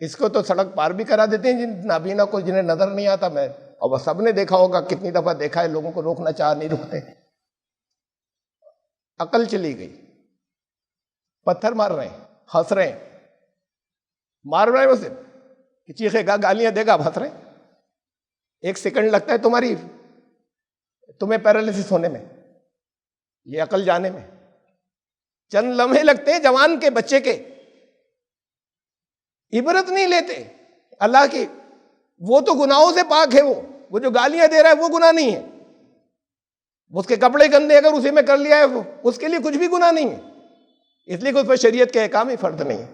اس کو تو سڑک پار بھی کرا دیتے ہیں جن نابینا کو, جنہیں نظر نہیں آتا. میں اور وہ سب نے دیکھا ہوگا, کتنی دفعہ دیکھا ہے لوگوں کو روکنا چاہ نہیں رکتے. عقل چلی گئی. پتھر مار رہے ہیں, ہنس رہے ہیں, مار رہے ہیں اسے کہ چیخے گا, گالیاں دے گا, ہنس رہے ہیں. ایک سیکنڈ لگتا ہے تمہیں پیرالسس ہونے میں, یہ عقل جانے میں. چند لمحے لگتے ہیں جوان کے, بچے کے. عبرت نہیں لیتے اللہ کی. وہ تو گناہوں سے پاک ہے. وہ جو گالیاں دے رہا ہے وہ گناہ نہیں ہے. اس کے کپڑے گندے اگر اسی میں کر لیا ہے, اس کے لیے کچھ بھی گناہ نہیں ہے. اس لیے کہ اس پر شریعت کے احکام ہی فرض نہیں ہے.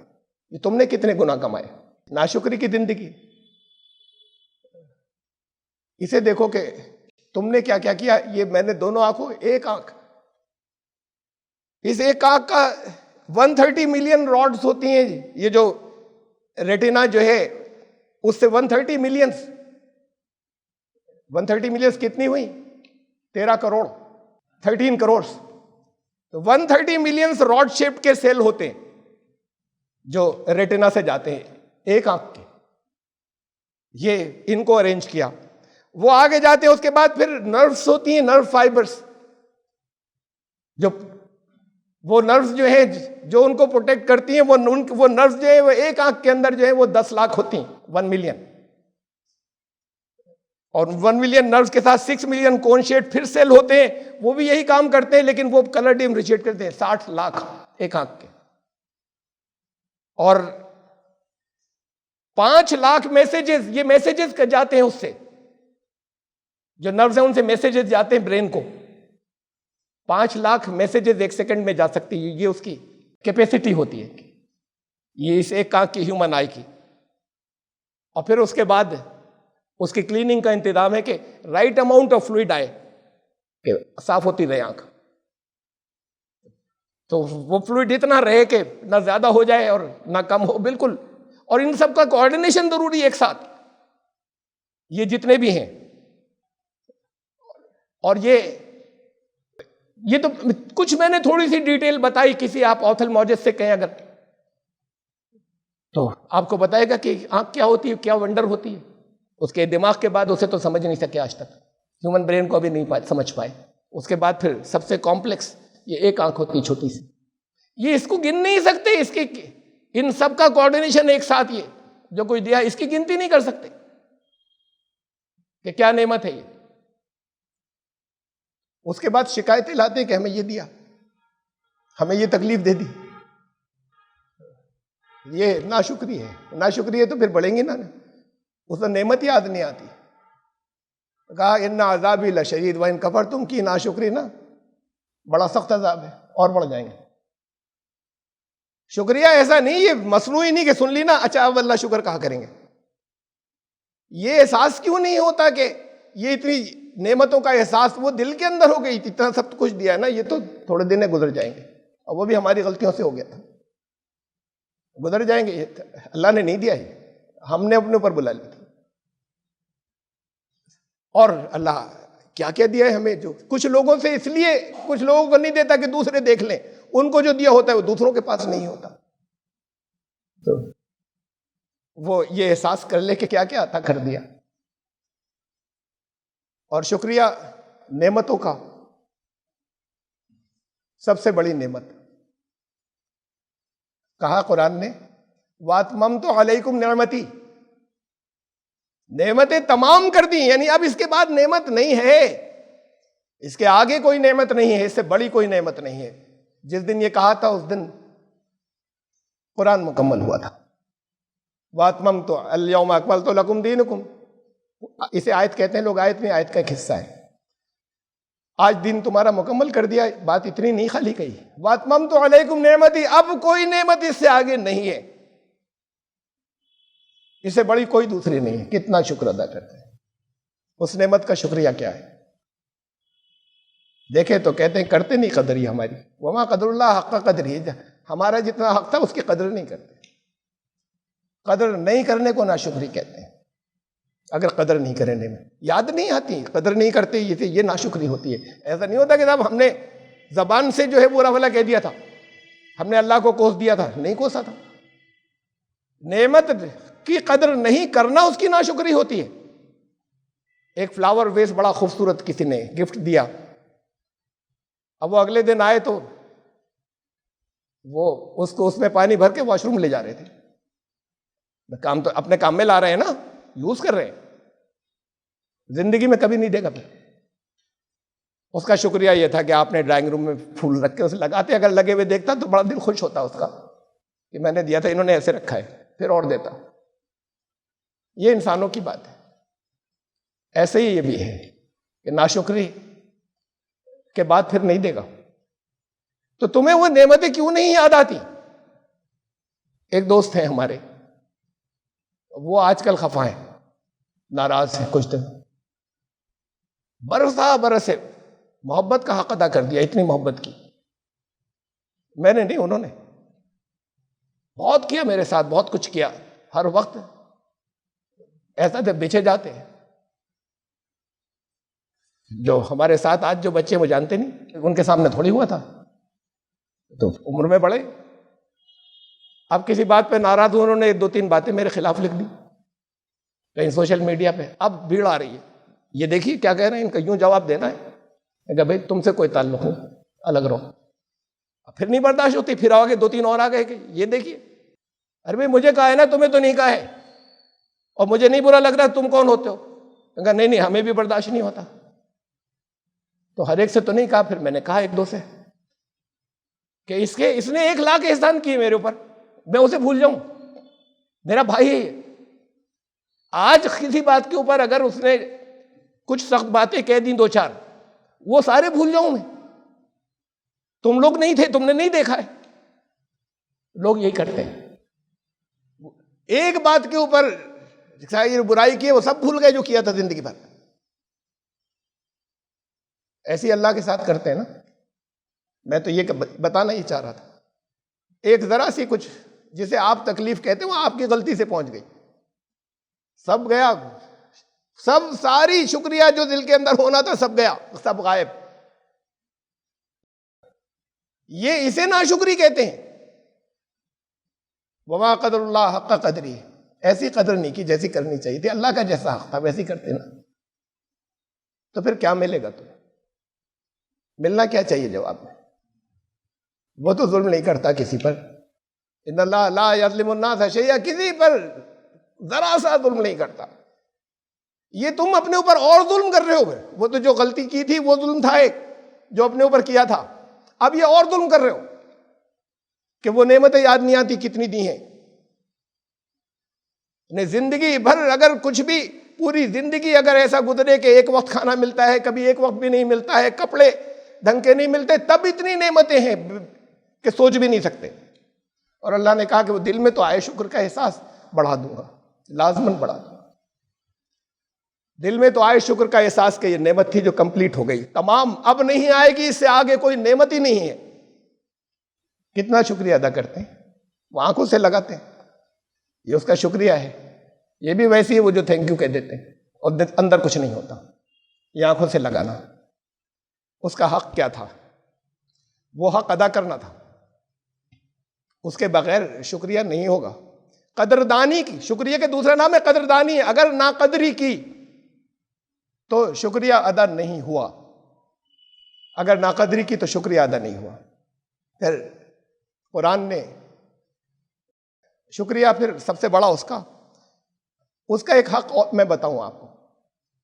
یہ تم نے کتنے گناہ کمائے. ناشکری کی زندگی. اسے دیکھو کہ تم نے کیا کیا کیا. یہ میں نے دونوں آنکھوں, ایک آنکھ, اس ایک آنکھ کا 130 ملین راڈز ہوتی ہیں. یہ جو ریٹینا جو ہے اس سے 130 ملینز کتنی ہوئی؟ 13 کروڑ, 13 کروڑ. تو 130 ملینز راڈ شیپ کے سیل ہوتے ہیں جو ریٹینا سے جاتے ہیں ایک آنکھ کے. یہ ان کو ارینج کیا. وہ آگے جاتے ہیں, اس کے بعد پھر نروز ہوتی ہیں, نرو فائبرز. وہ نروز جو ہیں جو ان کو پروٹیکٹ کرتی ہیں, وہ نروز جو ہیں وہ ایک آنکھ کے اندر جو ہے وہ 10 لاکھ ہوتی ہیں, 1 ملین. اور 1 ملین نروز کے ساتھ 6 ملین کون شیڈ پھر سیل ہوتے ہیں, وہ بھی یہی کام کرتے ہیں, لیکن وہ کلر ڈیفرینشیٹ کرتے ہیں. 60 لاکھ ایک آنکھ کے. اور 5 لاکھ میسیجز, یہ میسیجز جاتے ہیں اس سے, جو نروز ہیں ان سے میسیجز جاتے ہیں برین کو. 5 لاکھ میسیجز ایک سیکنڈ میں جا سکتی ہے. یہ اس کی کیپیسٹی ہوتی ہے, یہ اس ایک آنکھ کی, ہیومن آئی کی. اور پھر اس کے بعد اس کی کلیننگ کا انتظام ہے کہ رائٹ اماؤنٹ آف فلوئڈ آئے, کہ صاف ہوتی رہے آنکھ. تو وہ فلوئڈ اتنا رہے کہ نہ زیادہ ہو جائے اور نہ کم ہو, بالکل. اور ان سب کا کوآرڈینیشن ضروری ہے ایک ساتھ, یہ جتنے بھی ہیں. اور یہ تو کچھ میں نے تھوڑی سی ڈیٹیل بتائی. کسی آپ آپتھلمولوجسٹ سے کہیں اگر, تو آپ کو بتائے گا کہ آنکھ کیا ہوتی ہے, کیا ونڈر ہوتی ہے. اس کے دماغ کے بعد اسے تو سمجھ نہیں سکے آج تک, ہیومن برین کو ابھی نہیں سمجھ پائے. اس کے بعد پھر سب سے کمپلیکس یہ ایک آنکھ ہوتی ہے, چھوٹی سی. یہ اس کو گن نہیں سکتے, اس کی ان سب کا کوآرڈینیشن ایک ساتھ, یہ جو کچھ دیا اس کی گنتی نہیں کر سکتے کہ کیا نعمت ہے یہ. اس کے بعد شکایتیں لاتے ہیں کہ ہمیں یہ دیا, ہمیں یہ تکلیف دے دی. یہ ناشکری ہے. ناشکری ہے تو پھر بڑھیں گی نا, اس میں نعمت یاد نہیں آتی. کہا ان عذابی لشدید وان کفرتم, کی ناشکری نا بڑا سخت عذاب ہے, اور بڑھ جائیں گے. شکریہ ایسا نہیں, یہ مصنوعی نہیں کہ سن لی نا اچھا اب اللہ شکر کہا کریں گے. یہ احساس کیوں نہیں ہوتا کہ یہ اتنی نعمتوں کا احساس وہ دل کے اندر ہو گئی, اتنا سب کچھ دیا ہے نا, یہ تو تھوڑے دن گزر جائیں گے. اور وہ بھی ہماری غلطیوں سے ہو گیا تھا, گزر جائیں گے. اللہ نے نہیں دیا ہے, ہم نے اپنے اوپر بلا لی تھی. اور اللہ کیا کیا دیا ہے ہمیں. جو کچھ لوگوں سے اس لیے کچھ لوگوں کو نہیں دیتا کہ دوسرے دیکھ لیں, ان کو جو دیا ہوتا ہے وہ دوسروں کے پاس نہیں ہوتا. تو وہ یہ احساس کر لے کہ کیا کیا عطا کر دیا. اور شکریہ نعمتوں کا سب سے بڑی نعمت. کہا قرآن نے وَأَتْمَمْتُ عَلَيْكُمْ نِعْمَتِي, نعمتیں تمام کر دی, یعنی اب اس کے بعد نعمت نہیں ہے, اس کے آگے کوئی نعمت نہیں ہے, اس سے بڑی کوئی نعمت نہیں ہے. جس دن یہ کہا تھا اس دن قرآن مکمل ہوا تھا. وَأَتْمَمْتُ الْيَوْمَ أَكْمَلْتُ لَكُمْ دِينُكُمْ, اسے آیت کہتے ہیں لوگ, آیت نہیں, آیت کا ایک حصہ ہے. آج دن تمہارا مکمل کر دیا, بات اتنی نہیں خالی کہی. وَأَتْمَمْتُ عَلَيْكُمْ نِعْمَتِي, اب کوئی نعمت اس سے آگے نہیں ہے, اس سے بڑی کوئی دوسری نہیں ہے. کتنا شکر ادا کرتے ہیں, اس نعمت کا شکریہ کیا ہے. دیکھیں تو کہتے ہیں کرتے نہیں قدر ہی ہماری. وَمَا قَدْرُ اللَّهِ حَقَّ قَدْرِهِ, ہمارا جتنا حق تھا اس کی قدر نہیں کرتے. قدر نہیں کرنے کو ناشکری کہتے ہیں. اگر قدر نہیں کریں نعمت, یاد نہیں آتی, قدر نہیں کرتے, یہ ناشکری ہوتی ہے. ایسا نہیں ہوتا کہ صاحب ہم نے زبان سے جو ہے برا بھلا کہہ دیا تھا, ہم نے اللہ کو کوس دیا تھا, نہیں کوسا تھا. نعمت کی قدر نہیں کرنا اس کی ناشکری ہوتی ہے. ایک فلاور ویس بڑا خوبصورت کسی نے گفٹ دیا, اب وہ اگلے دن آئے تو وہ اس کو اس میں پانی بھر کے واش روم لے جا رہے تھے. کام تو اپنے کام میں لا رہے ہیں نا, یوز کر رہے ہیں, زندگی میں کبھی نہیں دے گا. پھر اس کا شکریہ یہ تھا کہ آپ نے ڈرائنگ روم میں پھول رکھ کے اسے لگاتے, اگر لگے ہوئے دیکھتا تو بڑا دل خوش ہوتا اس کا کہ میں نے دیا تھا, انہوں نے ایسے رکھا ہے, پھر اور دیتا. یہ انسانوں کی بات ہے. ایسے ہی یہ بھی ہے کہ ناشکری کے بعد پھر نہیں دے گا. تو تمہیں وہ نعمتیں کیوں نہیں یاد آتی؟ ایک دوست ہیں ہمارے, وہ آج کل خفا ہیں, ناراض ہیں. کچھ دن برس سے محبت کا حق ادا کر دیا, اتنی محبت کی. میں نے نہیں, انہوں نے بہت کیا میرے ساتھ, بہت کچھ کیا. ہر وقت ایسا جب بچھے جاتے ہیں, جو ہمارے ساتھ آج جو بچے وہ جانتے نہیں, ان کے سامنے تھوڑی ہوا تھا, تو عمر میں بڑے. اب کسی بات پہ ناراض ہوں, انہوں نے 2-3 باتیں میرے خلاف لکھ دی کہیں سوشل میڈیا پہ. اب بھیڑ آ رہی ہے, یہ دیکھیے کیا کہہ رہے ہیں, ان کا یوں جواب دینا ہے کہ بھائی تم سے کوئی تعلق نہیں, الگ رہو. پھر نہیں برداشت ہوتی, پھر آگے 2-3 اور آ گئے کہ یہ دیکھیے, ارے بھائی مجھے کہا ہے نا, تمہیں تو نہیں کہا ہے, اور مجھے نہیں برا لگ رہا, تم کون ہوتے ہو؟ کہا نہیں ہمیں بھی برداشت نہیں ہوتا. تو ہر ایک سے تو نہیں کہا. پھر میں نے کہا 1-2 سے کہ اس نے 1 لاکھ احسان کیے میرے اوپر, میں اسے بھول جاؤں؟ میرا بھائی ہے یہ. آج کسی بات کے اوپر اگر اس نے کچھ سخت باتیں کہہ دیں 2-4, وہ سارے بھول جاؤں میں. تم لوگ نہیں تھے, تم نے نہیں دیکھا ہے. لوگ یہی کرتے ہیں, ایک بات کے اوپر برائی کی, وہ سب بھول گئے جو کیا تھا زندگی بھر. ایسی اللہ کے ساتھ کرتے ہیں نا. میں تو یہ بتانا ہی چاہ رہا تھا, ایک ذرا سی کچھ جسے آپ تکلیف کہتے ہیں وہ آپ کی غلطی سے پہنچ گئی, سب گیا, سب ساری شکریہ جو دل کے اندر ہونا تھا سب گیا, سب غائب. یہ اسے ناشکری کہتے ہیں. وما قدر اللہ حق قدری, ایسی قدر نہیں کی جیسی کرنی چاہیے تھی. اللہ کا جیسا حق تھا ویسی کرتے نا, تو پھر کیا ملے گا تمہیں؟ ملنا کیا چاہیے جواب میں؟ وہ تو ظلم نہیں کرتا کسی پر. ان اللہ لا یظلم الناس شیئا, کسی پر ذرا سا ظلم نہیں کرتا. یہ تم اپنے اوپر اور ظلم کر رہے ہو. وہ تو جو غلطی کی تھی وہ ظلم تھا ایک جو اپنے اوپر کیا تھا, اب یہ اور ظلم کر رہے ہو کہ وہ نعمتیں یاد نہیں آتی کتنی دی ہیں. زندگی بھر اگر کچھ بھی, پوری زندگی اگر ایسا گزرے کہ ایک وقت کھانا ملتا ہے, کبھی ایک وقت بھی نہیں ملتا ہے, کپڑے ڈھنگ کے نہیں ملتے, تب اتنی نعمتیں ہیں کہ سوچ بھی نہیں سکتے. اور اللہ نے کہا کہ وہ دل میں تو آئے شکر کا احساس بڑھا دوں گا, لازماً بڑھا دوں گا. دل میں تو آئے شکر کا احساس کہ یہ نعمت تھی جو کمپلیٹ ہو گئی, تمام, اب نہیں آئے گی, اس سے آگے کوئی نعمت ہی نہیں ہے. کتنا شکریہ ادا کرتے ہیں, وہ آنکھوں سے لگاتے ہیں, یہ اس کا شکریہ ہے. یہ بھی ویسی ہے وہ جو تھینک یو کہہ دیتے ہیں اور اندر کچھ نہیں ہوتا. یہ آنکھوں سے لگانا، اس کا حق کیا تھا؟ وہ حق ادا کرنا تھا، اس کے بغیر شکریہ نہیں ہوگا۔ قدردانی کی، شکریہ کے دوسرا نام ہے قدردانی ہے۔ اگر ناقدری کی تو شکریہ ادا نہیں ہوا، اگر ناقدری کی تو شکریہ ادا نہیں ہوا۔ پھر قرآن نے شکریہ، پھر سب سے بڑا اس کا ایک حق میں بتاؤں آپ کو،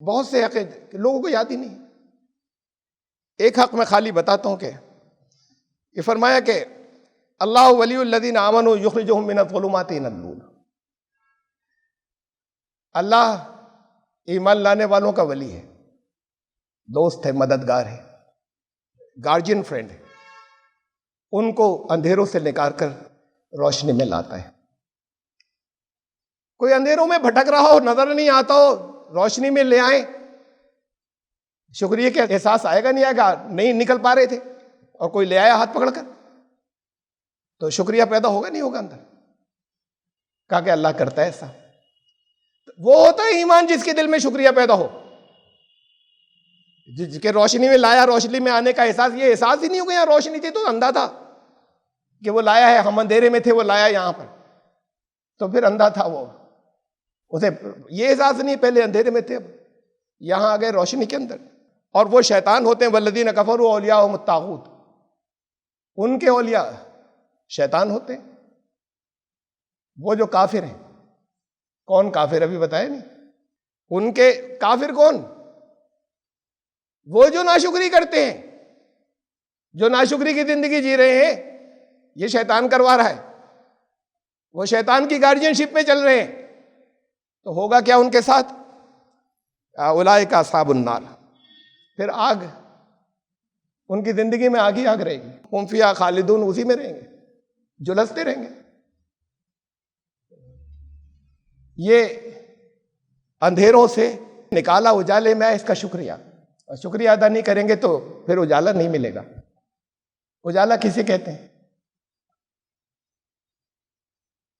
بہت سے حق لوگوں کو یاد ہی نہیں۔ ایک حق میں خالی بتاتا ہوں کہ یہ فرمایا کہ اللہ ولی الذین آمنوا یخرجہم من الظلمات الی النور۔ اللہ ایمان لانے والوں کا ولی ہے، دوست ہے، مددگار ہے، گارجین فرینڈ ہے، ان کو اندھیروں سے نکال کر روشنی میں لاتا ہے۔ کوئی اندھیروں میں بھٹک رہا ہو، نظر نہیں آتا ہو، روشنی میں لے آئیں، شکریہ کے احساس آئے گا نہیں آئے گا؟ نہیں نکل پا رہے تھے اور کوئی لے آیا ہاتھ پکڑ کر، تو شکریہ پیدا ہوگا نہیں ہوگا اندر؟ کہا کہ اللہ کرتا ہے ایسا۔ وہ ہوتا ہے ایمان جس کے دل میں شکریہ پیدا ہو، جس کے روشنی میں لایا، روشنی میں آنے کا احساس، یہ احساس ہی نہیں ہوگا یہاں روشنی تھی تو اندھا تھا کہ وہ لایا ہے، ہم اندھیرے میں تھے وہ لایا یہاں پر، تو پھر اندھا تھا وہ، اسے یہ احساس نہیں پہلے اندھیرے میں تھے، اب یہاں آ گئے روشنی کے اندر۔ اور وہ شیطان ہوتے ہیں، والذین کفروا اولیاءہم الطاغوت، ان کے اولیاء شیطان ہوتے ہیں۔ وہ جو کافر ہیں، کون کافر ابھی بتایا نہیں، ان کے کافر کون؟ وہ جو ناشکری کرتے ہیں، جو ناشکری کی زندگی جی رہے ہیں، یہ شیطان کروا رہا ہے، وہ شیطان کی گارڈین شپ میں چل رہے ہیں، تو ہوگا کیا ان کے ساتھ؟ اولئک اصحاب النار، پھر آگ، ان کی زندگی میں آگ ہی آگ رہے گی، ہم فیہا خالدون، اسی میں رہیں گے، جلستے رہیں گے۔ یہ اندھیروں سے نکالا اجالے میں، اس کا شکریہ، اور شکریہ ادا نہیں کریں گے تو پھر اجالا نہیں ملے گا۔ اجالا کسے کہتے ہیں؟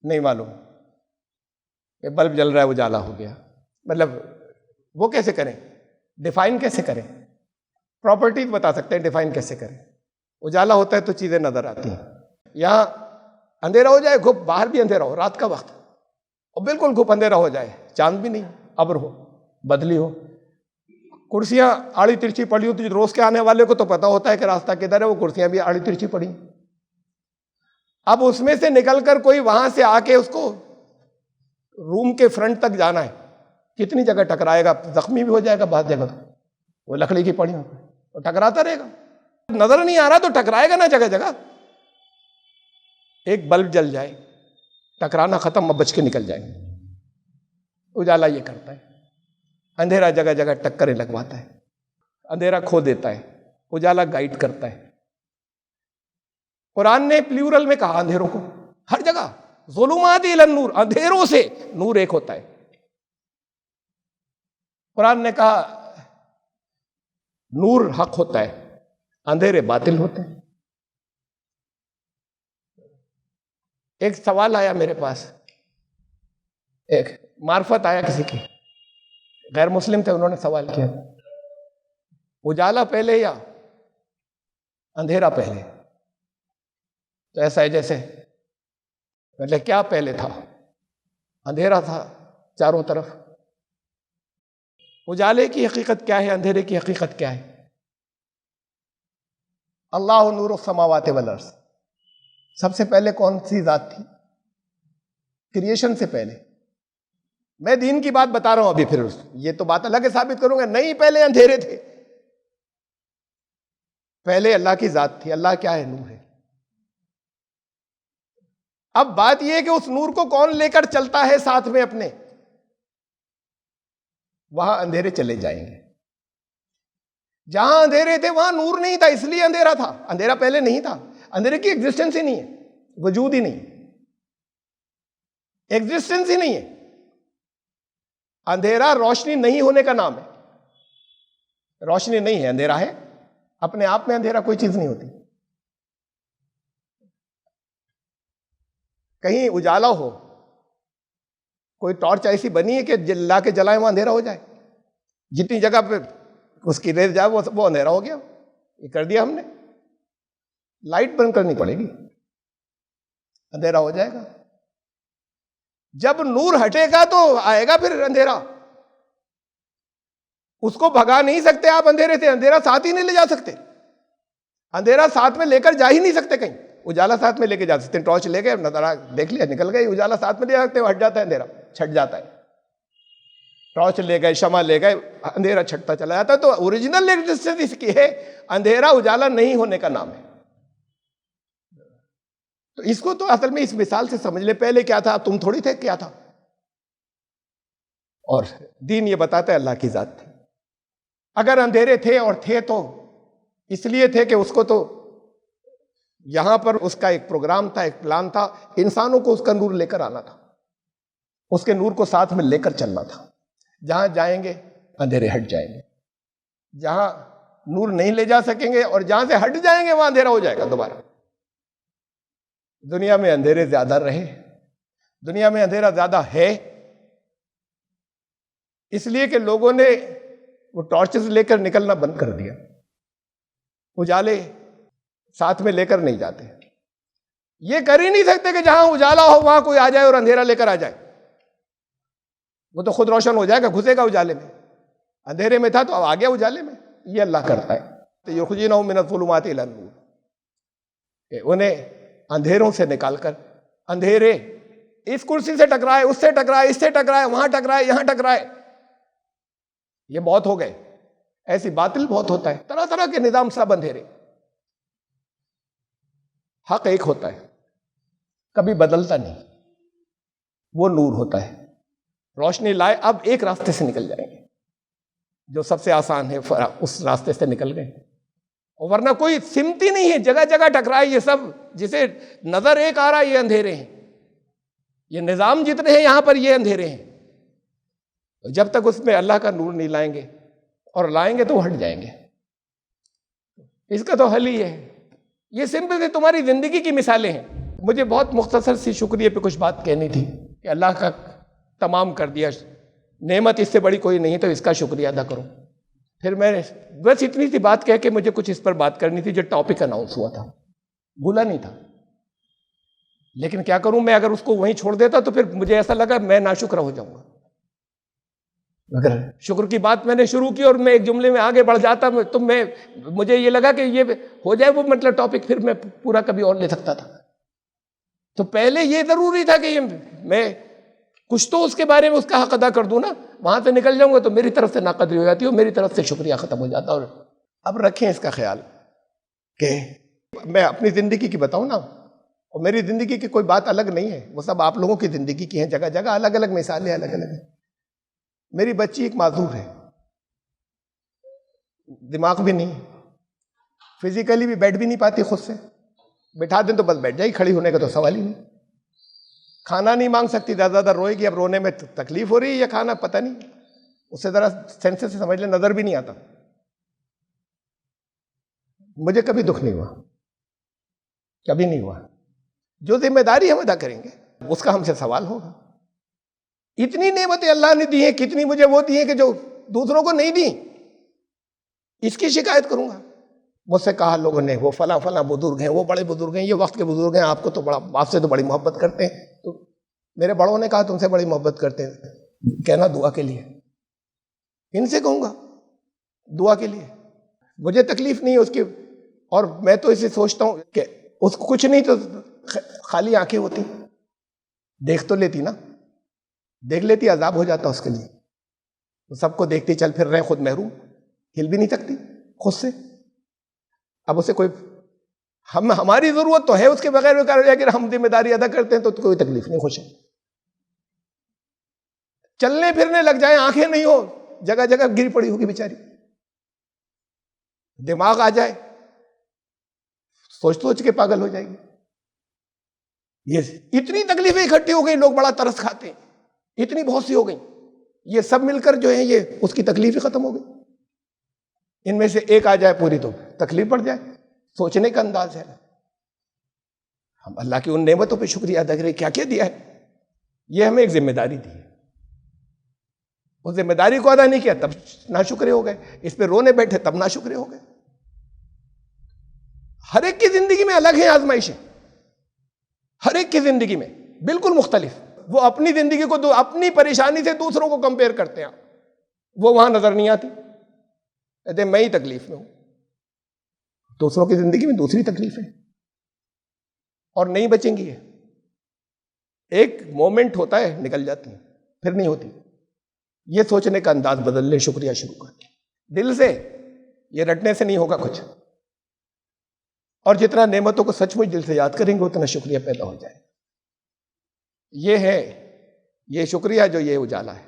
نہیں معلوم کہ بلب جل رہا ہے اجالا ہو گیا، مطلب وہ کیسے کریں، ڈیفائن کیسے کریں؟ پراپرٹی بتا سکتے ہیں، ڈیفائن کیسے کریں؟ اجالا ہوتا ہے تو چیزیں نظر آتی ہیں۔ یہاں اندھیرا ہو جائے گھپ، باہر بھی اندھیرا ہو رات کا وقت، اور بالکل گھپ اندھیرا ہو جائے، چاند بھی نہیں، ابر ہو، بدلی ہو، کرسیاں آڑی ترچھی پڑی ہو، تو روز کے آنے والے کو تو پتا ہوتا ہے کہ راستہ کدھر ہے، وہ کرسیاں بھی آڑی ترچھی پڑی۔ اب اس میں سے نکل کر کوئی وہاں سے آ کے اس کو روم کے فرنٹ تک جانا ہے، کتنی جگہ ٹکرائے گا، زخمی بھی ہو جائے گا بعض جگہ، تو وہ لکڑی کی پڑی ہو تو ٹکراتا رہے گا، نظر نہیں آ رہا تو ٹکرائے گا نا جگہ جگہ۔ ایک بلب جل جائے، ٹکرانا ختم، اب بچ کے نکل جائیں گے۔ اجالا یہ کرتا ہے، اندھیرا جگہ جگہ ٹکریں لگواتا ہے، اندھیرا کھو دیتا ہے، اجالا گائیڈ کرتا ہے۔ قرآن نے پلیورل میں کہا اندھیروں کو، ہر جگہ، ظلمات الی النور، اندھیروں سے نور ایک ہوتا ہے۔ قرآن نے کہا نور حق ہوتا ہے، اندھیرے باطل ہوتے ہیں۔ ایک سوال آیا میرے پاس، ایک معرفت آیا کسی کی، غیر مسلم تھے، انہوں نے سوال کیا، اجالا پہلے یا اندھیرا پہلے؟ تو ایسا ہے جیسے مطلب کیا پہلے تھا؟ اندھیرا تھا چاروں طرف، اجالے کی حقیقت کیا ہے، اندھیرے کی حقیقت کیا ہے؟ اللہ نور السماوات والارض، سب سے پہلے کون سی ذات تھی کریشن سے پہلے؟ میں دین کی بات بتا رہا ہوں ابھی، پھر یہ تو بات الگ ثابت کروں گا، نہیں پہلے اندھیرے تھے، پہلے اللہ کی ذات تھی۔ اللہ کیا ہے؟ نور ہے۔ اب بات یہ ہے کہ اس نور کو کون لے کر چلتا ہے ساتھ میں اپنے، وہاں اندھیرے چلے جائیں گے۔ جہاں اندھیرے تھے وہاں نور نہیں تھا، اس لیے اندھیرا تھا، اندھیرا پہلے نہیں تھا، اندھیرے کی ایگزسٹنس ہی نہیں ہے، وجود ہی نہیں، ایگزسٹنس ہی نہیں ہے۔ اندھیرا روشنی نہیں ہونے کا نام ہے، روشنی نہیں ہے، اندھیرا ہے، اپنے آپ میں اندھیرا کوئی چیز نہیں ہوتی۔ کہیں اجالا ہو، کوئی ٹارچ ایسی بنی ہے کہ لا کے جلائیں وہاں اندھیرا ہو جائے؟ جتنی جگہ پہ اس کی ریز جائے وہ اندھیرا ہو گیا، یہ کر دیا ہم نے، لائٹ بند کرنی پڑے گی، اندھیرا ہو جائے گا۔ جب نور ہٹے گا تو آئے گا پھر اندھیرا، اس کو بھگا نہیں سکتے آپ اندھیرے سے، اندھیرا ساتھ ہی نہیں لے جا سکتے، اندھیرا ساتھ میں لے کر جا ہی نہیں سکتے کہیں، اجالا ساتھ میں لے کے جا سکتے ہیں، ٹارچ لے کے نظر دیکھ لیا نکل گئے، اجالا ساتھ میں لے جا سکتے ہٹ جاتا ہے اندھیرا، چھٹ جاتا ہے، ٹارچ لے گئے شمع لے گئے اندھیرا چھٹتا چلا جاتا ہے۔ تو اوریجنل ایگزسٹنس اس کی ہے، اندھیرا اجالا نہیں ہونے کا نام ہے۔ تو اس کو تو اصل میں اس مثال سے سمجھ لے، پہلے کیا تھا تم تھوڑی تھے، کیا تھا، اور دین یہ بتاتا ہے اللہ کی ذات تھی۔ اگر اندھیرے تھے اور تھے تو اس لیے تھے کہ اس کو تو یہاں پر اس کا ایک پروگرام تھا، ایک پلان تھا، انسانوں کو اس کا نور لے کر آنا تھا، اس کے نور کو ساتھ میں لے کر چلنا تھا۔ جہاں جائیں گے اندھیرے ہٹ جائیں گے، جہاں نور نہیں لے جا سکیں گے اور جہاں سے ہٹ جائیں گے وہاں اندھیرا ہو جائے گا دوبارہ۔ دنیا میں اندھیرے زیادہ رہے، دنیا میں اندھیرا زیادہ ہے، اس لیے کہ لوگوں نے وہ ٹارچز لے کر نکلنا بند کر دیا، اجالے ساتھ میں لے کر نہیں جاتے۔ یہ کر ہی نہیں سکتے کہ جہاں اجالا ہو وہاں کوئی آ جائے اور اندھیرا لے کر آ جائے، وہ تو خود روشن ہو جائے گا، گھسے گا اجالے میں، اندھیرے میں تھا تو اب آ گیا اجالے میں۔ یہ اللہ کرتا ہے، تو یخرجونہم من الظلمات الی النور، کہ انہیں اندھیروں سے نکال کر، اندھیرے اس کرسی سے ٹکرائے، اس سے ٹکرائے، اس سے ٹکرائے، وہاں ٹکرائے، یہاں ٹکرائے، یہ بہت ہو گئے، ایسی باطل بہت ہوتا ہے، طرح طرح کے نظام سب اندھیرے۔ حق ایک ہوتا ہے، کبھی بدلتا نہیں، وہ نور ہوتا ہے، روشنی لائے، اب ایک راستے سے نکل جائیں گے جو سب سے آسان ہے، اس راستے سے نکل گئے، اور ورنہ کوئی سمت ہی نہیں ہے، جگہ جگہ ٹکرائے، یہ سب جسے نظر ایک آ رہا ہے یہ اندھیرے ہیں، یہ نظام جتنے ہیں یہاں پر یہ اندھیرے ہیں۔ جب تک اس میں اللہ کا نور نہیں لائیں گے، اور لائیں گے تو وہ ہٹ جائیں گے۔ اس کا تو حل ہی ہے، یہ سمپل سے تمہاری زندگی کی مثالیں ہیں۔ مجھے بہت مختصر سی شکریہ پہ کچھ بات کہنی تھی کہ اللہ کا تمام کر دیا، نعمت اس سے بڑی کوئی نہیں، تو اس کا شکریہ ادا کرو۔ پھر میں بس اتنی سی بات کہہ کے مجھے کچھ اس پر بات کرنی تھی جو ٹاپک اناؤنس ہوا تھا، بھولا نہیں تھا، لیکن کیا کروں میں، اگر اس کو وہیں چھوڑ دیتا تو پھر مجھے ایسا لگا میں ناشکر ہو جاؤں گا۔ اگر شکر کی بات میں نے شروع کی اور میں ایک جملے میں آگے بڑھ جاتا تو مجھے یہ لگا کہ یہ ہو جائے وہ مطلب ٹاپک، پھر میں پورا کبھی اور لے سکتا تھا۔ تو پہلے یہ ضروری تھا کہ میں کچھ تو اس کے بارے میں اس کا حق ادا کر دوں نا، وہاں سے نکل جاؤں گا تو میری طرف سے ناقدری ہو جاتی ہے اور میری طرف سے شکریہ ختم ہو جاتا۔ اور اب رکھیں اس کا خیال کہ میں اپنی زندگی کی بتاؤں نا، اور میری زندگی کی کوئی بات الگ نہیں ہے، وہ سب آپ لوگوں کی زندگی کی ہیں، جگہ جگہ الگ الگ مثالیں الگ الگ ہیں۔ میری بچی ایک معذور ہے، دماغ بھی نہیں، فزیکلی بھی بیٹھ بھی نہیں پاتی، خود سے بٹھا دیں تو بس بیٹھ جائے، کھڑی ہونے کا تو سوال ہی نہیں، کھانا نہیں مانگ سکتی، زیادہ زیادہ روئے گی، اب رونے میں تکلیف ہو رہی ہے یا کھانا پتہ نہیں، اس سے ذرا سینس سے سمجھ لیں، نظر بھی نہیں آتا۔ مجھے کبھی دکھ نہیں ہوا، کبھی نہیں ہوا، جو ذمہ داری ہم ادا کریں گے اس کا ہم سے سوال ہوگا۔ اتنی نعمتیں اللہ نے دی ہیں، کتنی مجھے وہ دی ہیں کہ جو دوسروں کو نہیں دی، اس کی شکایت کروں گا؟ مجھ سے کہا لوگوں نے وہ فلاں فلاں بزرگ ہیں، وہ بڑے بزرگ ہیں، یہ وقت کے بزرگ ہیں، آپ کو تو آپ سے تو بڑی محبت کرتے ہیں، تو میرے بڑوں نے کہا تم سے بڑی محبت کرتے ہیں، کہنا دعا کے لیے، ان سے کہوں گا دعا کے لیے، مجھے تکلیف نہیں ہے اس کی، اور میں تو اسے سوچتا ہوں کہ اس کو کچھ نہیں تو خالی آنکھیں ہوتی، دیکھ تو لیتی نا، دیکھ لیتی عذاب ہو جاتا اس کے لیے، تو سب کو دیکھتی چل پھر رہے، خود محروم، ہل بھی نہیں سکتی خود سے۔ اب اسے کوئی ہماری ضرورت تو ہے اس کے بغیر، اگر ہم ذمہ داری ادا کرتے ہیں تو کوئی تکلیف نہیں، خوش ہے۔ چلنے پھرنے لگ جائیں، آنکھیں نہیں ہو، جگہ جگہ گری پڑی ہوگی بیچاری، دماغ آ جائے، سوچ سوچ کے پاگل ہو جائے گی۔ یہ اتنی تکلیفیں اکٹھی ہو گئی، لوگ بڑا ترس کھاتے ہیں، اتنی بہت سی ہو گئی، یہ سب مل کر جو ہے یہ اس کی تکلیف ہی ختم ہو گئی۔ ان میں سے ایک آ جائے پوری تو تکلیف بڑھ جائے، سوچنے کا انداز ہے۔ ہم اللہ کی ان نعمتوں پہ شکریہ ادا کریں، کیا کیا دیا ہے، یہ ہمیں ایک ذمہ داری دی ہے۔ اس ذمہ داری کو ادا نہیں کیا تب ناشکرے ہو گئے، اس پہ رونے بیٹھے تب ناشکرے ہو گئے۔ ہر ایک کی زندگی میں الگ ہیں آزمائشیں، ہر ایک کی زندگی میں بالکل مختلف۔ وہ اپنی زندگی کو اپنی پریشانی سے دوسروں کو کمپیئر کرتے ہیں، وہ وہاں نظر نہیں آتی، کہتے میں ہی تکلیف میں ہوں۔ دوسروں کی زندگی میں دوسری تکلیفیں اور نہیں بچیں گی، ایک مومنٹ ہوتا ہے نکل جاتی ہیں، پھر نہیں ہوتی۔ یہ سوچنے کا انداز بدل لیں، شکریہ شروع کر دیں دل سے، یہ رٹنے سے نہیں ہوگا کچھ۔ اور جتنا نعمتوں کو سچ مچ دل سے یاد کریں گے اتنا شکریہ پیدا ہو جائے۔ یہ ہے یہ شکریہ جو یہ اجالا ہے،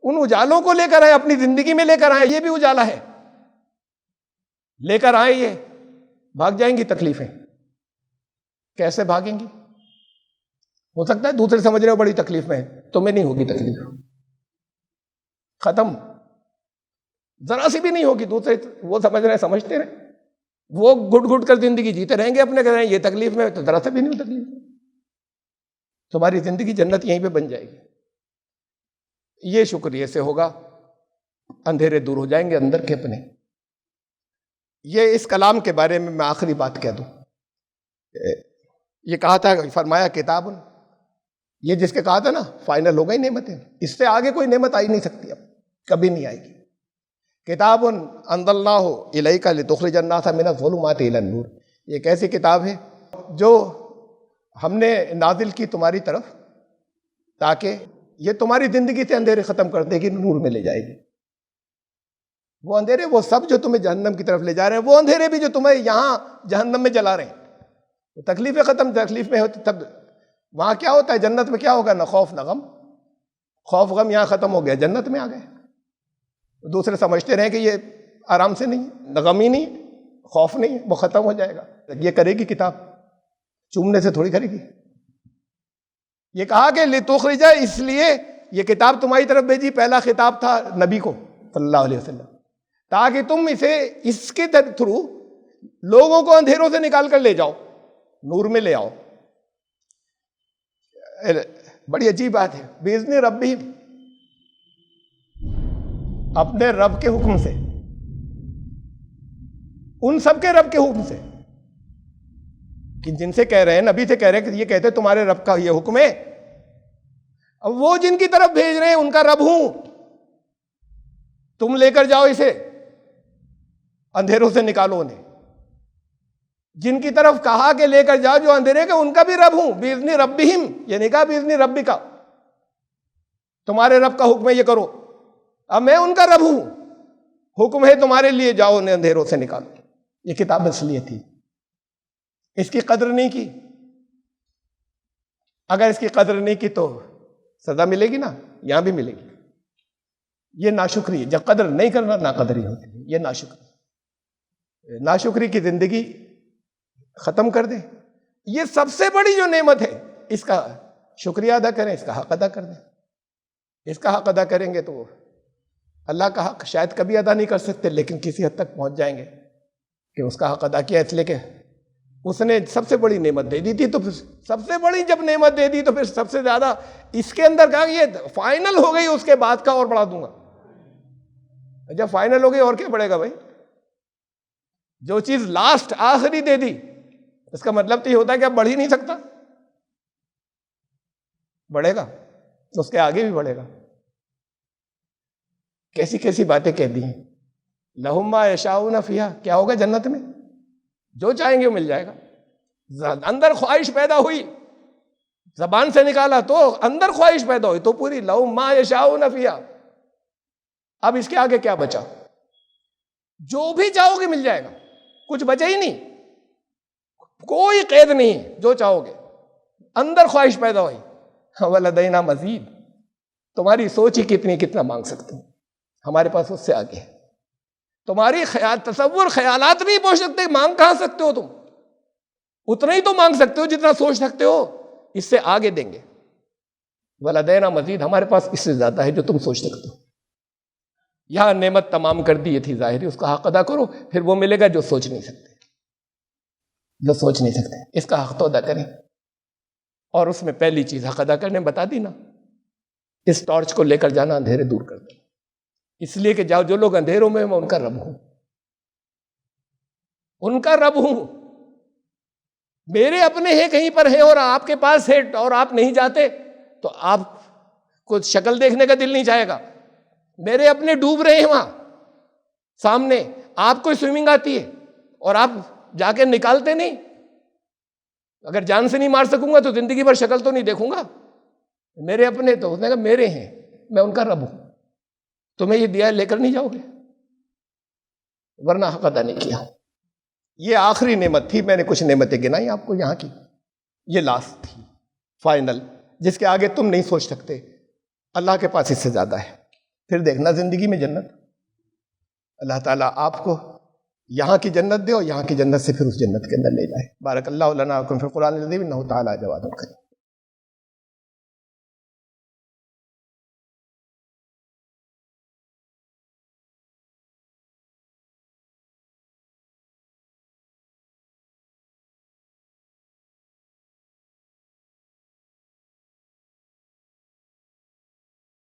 ان اجالوں کو لے کر آئے، اپنی زندگی میں لے کر آئے، یہ بھی اجالا ہے، لے کر آئے، یہ بھاگ جائیں گی تکلیفیں۔ کیسے بھاگیں گی؟ ہو سکتا ہے دوسرے سمجھ رہے ہو بڑی تکلیف میں ہے، تمہیں نہیں ہوگی تکلیف، ختم، ذرا سی بھی نہیں ہوگی۔ دوسرے وہ سمجھ رہے ہیں، سمجھتے رہے، وہ گھٹ گھٹ کر زندگی جیتے رہیں گے اپنے، کہہ رہے ہیں یہ تکلیف میں، تو ذرا سے بھی نہیں ہو تکلیف۔ تمہاری زندگی جنت یہیں پہ بن جائے گی۔ یہ شکریہ سے ہوگا، اندھیرے دور ہو جائیں گے اندر کے اپنے۔ یہ اس کلام کے بارے میں آخری بات کہہ دوں، یہ کہا تھا، فرمایا کتاب، یہ جس کے کہا تھا نا فائنل ہو گئی نعمتیں، اس سے آگے کوئی نعمت آئی نہیں سکتی، اب کبھی نہیں آئے گی۔ کتاب انزلناہ الیک لتخرج الناس من الظلمات الی النور، یہ ایک ایسی کتاب ہے جو ہم نے نازل کی تمہاری طرف تاکہ یہ تمہاری زندگی سے اندھیرے ختم کر دے گی، نور میں لے جائے گی۔ وہ اندھیرے، وہ سب جو تمہیں جہنم کی طرف لے جا رہے ہیں، وہ اندھیرے بھی جو تمہیں یہاں جہنم میں جلا رہے ہیں، وہ تکلیفیں ختم، تکلیف میں ہوتی تب وہاں کیا ہوتا ہے؟ جنت میں کیا ہوگا؟ نہ خوف نہ غم، خوف غم یہاں ختم ہو گیا، جنت میں آ گئے۔ دوسرے سمجھتے رہے کہ یہ آرام سے نہیں، نہ غم ہی نہیں، خوف نہیں، وہ ختم ہو جائے گا۔ یہ کرے گی کتاب، چومنے سے تھوڑی کرے گی۔ یہ کہا کہ لتخرج، اس لیے یہ کتاب تمہاری طرف بھیجی، پہلا خطاب تھا نبی کو صلی اللہ علیہ وسلم، تاکہ تم اسے، اس کے تھرو لوگوں کو اندھیروں سے نکال کر لے جاؤ، نور میں لے آؤ۔ بڑی عجیب بات ہے، باذن ربہم، اپنے رب کے حکم سے، ان سب کے رب کے حکم سے، کہ جن سے کہہ رہے ہیں، نبی سے کہہ رہے ہیں کہ یہ کہتے تمہارے رب کا یہ حکم ہے، اب وہ جن کی طرف بھیج رہے ہیں ان کا رب ہوں، تم لے کر جاؤ اسے، اندھیروں سے نکالو انہیں۔ جن کی طرف کہا کہ لے کر جاؤ جو اندھیرے کے، ان کا بھی رب ہوں، باذن ربہم، یہ نہیں کہا باذن ربک، تمہارے رب کا حکم ہے یہ کرو، اب میں ان کا رب ہوں، حکم ہے تمہارے لیے جاؤ انہیں اندھیروں سے نکالو۔ یہ کتاب اس لیے تھی، اس کی قدر نہیں کی، اگر اس کی قدر نہیں کی تو سزا ملے گی نا، یہاں بھی ملے گی۔ یہ ناشکری، جب قدر نہیں کرنا ناقدری ہوتی ہے، یہ ناشکری، ناشکری کی زندگی ختم کر دیں۔ یہ سب سے بڑی جو نعمت ہے، اس کا شکریہ ادا کریں، اس کا حق ادا کر دیں۔ اس کا حق ادا کریں گے تو اللہ کا حق شاید کبھی ادا نہیں کر سکتے، لیکن کسی حد تک پہنچ جائیں گے کہ اس کا حق ادا کیا، اس لیے کہ اس نے سب سے بڑی نعمت دے دی تھی، تو پھر سب سے بڑی جب نعمت دے دی تو پھر سب سے زیادہ اس کے اندر کہا یہ فائنل ہو گئی، اس کے بعد کا اور بڑھا دوں گا۔ جب فائنل ہو گئی اور کیا بڑھے گا بھائی؟ جو چیز لاسٹ آخری دے دی، اس کا مطلب تو یہ ہوتا ہے کہ اب بڑھ ہی نہیں سکتا، بڑھے گا، اس کے آگے بھی بڑھے گا۔ کیسی کیسی باتیں کہہ دی ہیں، لہم ما یشاؤون فیہا، کیا ہوگا جنت میں؟ جو چاہیں گے وہ مل جائے گا۔ اندر خواہش پیدا ہوئی، زبان سے نکالا تو اندر خواہش پیدا ہوئی تو پوری، لہم ما یشاؤون فیہا، اب اس کے آگے کیا بچا؟ جو بھی چاہو گے مل جائے گا، کچھ بچے ہی نہیں، کوئی قید نہیں، جو چاہو گے، اندر خواہش پیدا ہوئی۔ وَلَدَيْنَا مزید، تمہاری سوچ ہی کتنا مانگ سکتے ہو، ہمارے پاس اس سے آگے ہے۔ تمہاری تصور، خیالات نہیں پہنچ سکتے، مانگ کہاں سکتے ہو تم؟ اتنا ہی تو مانگ سکتے ہو جتنا سوچ سکتے ہو، اس سے آگے دیں گے۔ وَلَدَيْنَا مزید، ہمارے پاس اس سے زیادہ ہے جو تم سوچ سکتے ہو۔ یہاں نعمت تمام کر دی، یہ تھی ظاہری، اس کا حق ادا کرو، پھر وہ ملے گا جو سوچ نہیں سکتے، جو سوچ نہیں سکتے، اس کا حق تو ادا کریں۔ اور اس میں پہلی چیز حق ادا کرنے بتا دی نا، اس ٹارچ کو لے کر جانا، اندھیرے دور کر دینا، اس لیے کہ جو لوگ اندھیروں میں ان کا رب ہوں، ان کا رب ہوں، میرے اپنے ہیں کہیں پر ہیں اور آپ کے پاس ہے اور آپ نہیں جاتے تو آپ کو شکل دیکھنے کا دل نہیں چاہے گا. میرے اپنے ڈوب رہے ہیں وہاں سامنے، آپ کو سوئمنگ آتی ہے اور آپ جا کے نکالتے نہیں. اگر جان سے نہیں مار سکوں گا تو زندگی بھر شکل تو نہیں دیکھوں گا. میرے اپنے تو اس نے کہا میرے ہیں، میں ان کا رب ہوں، تمہیں یہ دیا لے کر نہیں جاؤ گے، ورنہ حق ادا نہیں کیا. یہ آخری نعمت تھی، میں نے کچھ نعمتیں گنائی آپ کو یہاں کی، یہ لاسٹ تھی فائنل، جس کے آگے تم نہیں سوچ سکتے. اللہ کے پاس اس سے زیادہ ہے. پھر دیکھنا زندگی میں جنت. اللہ تعالیٰ آپ کو یہاں کی جنت دے اور یہاں کی جنت سے پھر اس جنت کے اندر لے جائے. بارک اللہ لنا و لکم فی القرآن العظیم انہ تعالی جواد کریم.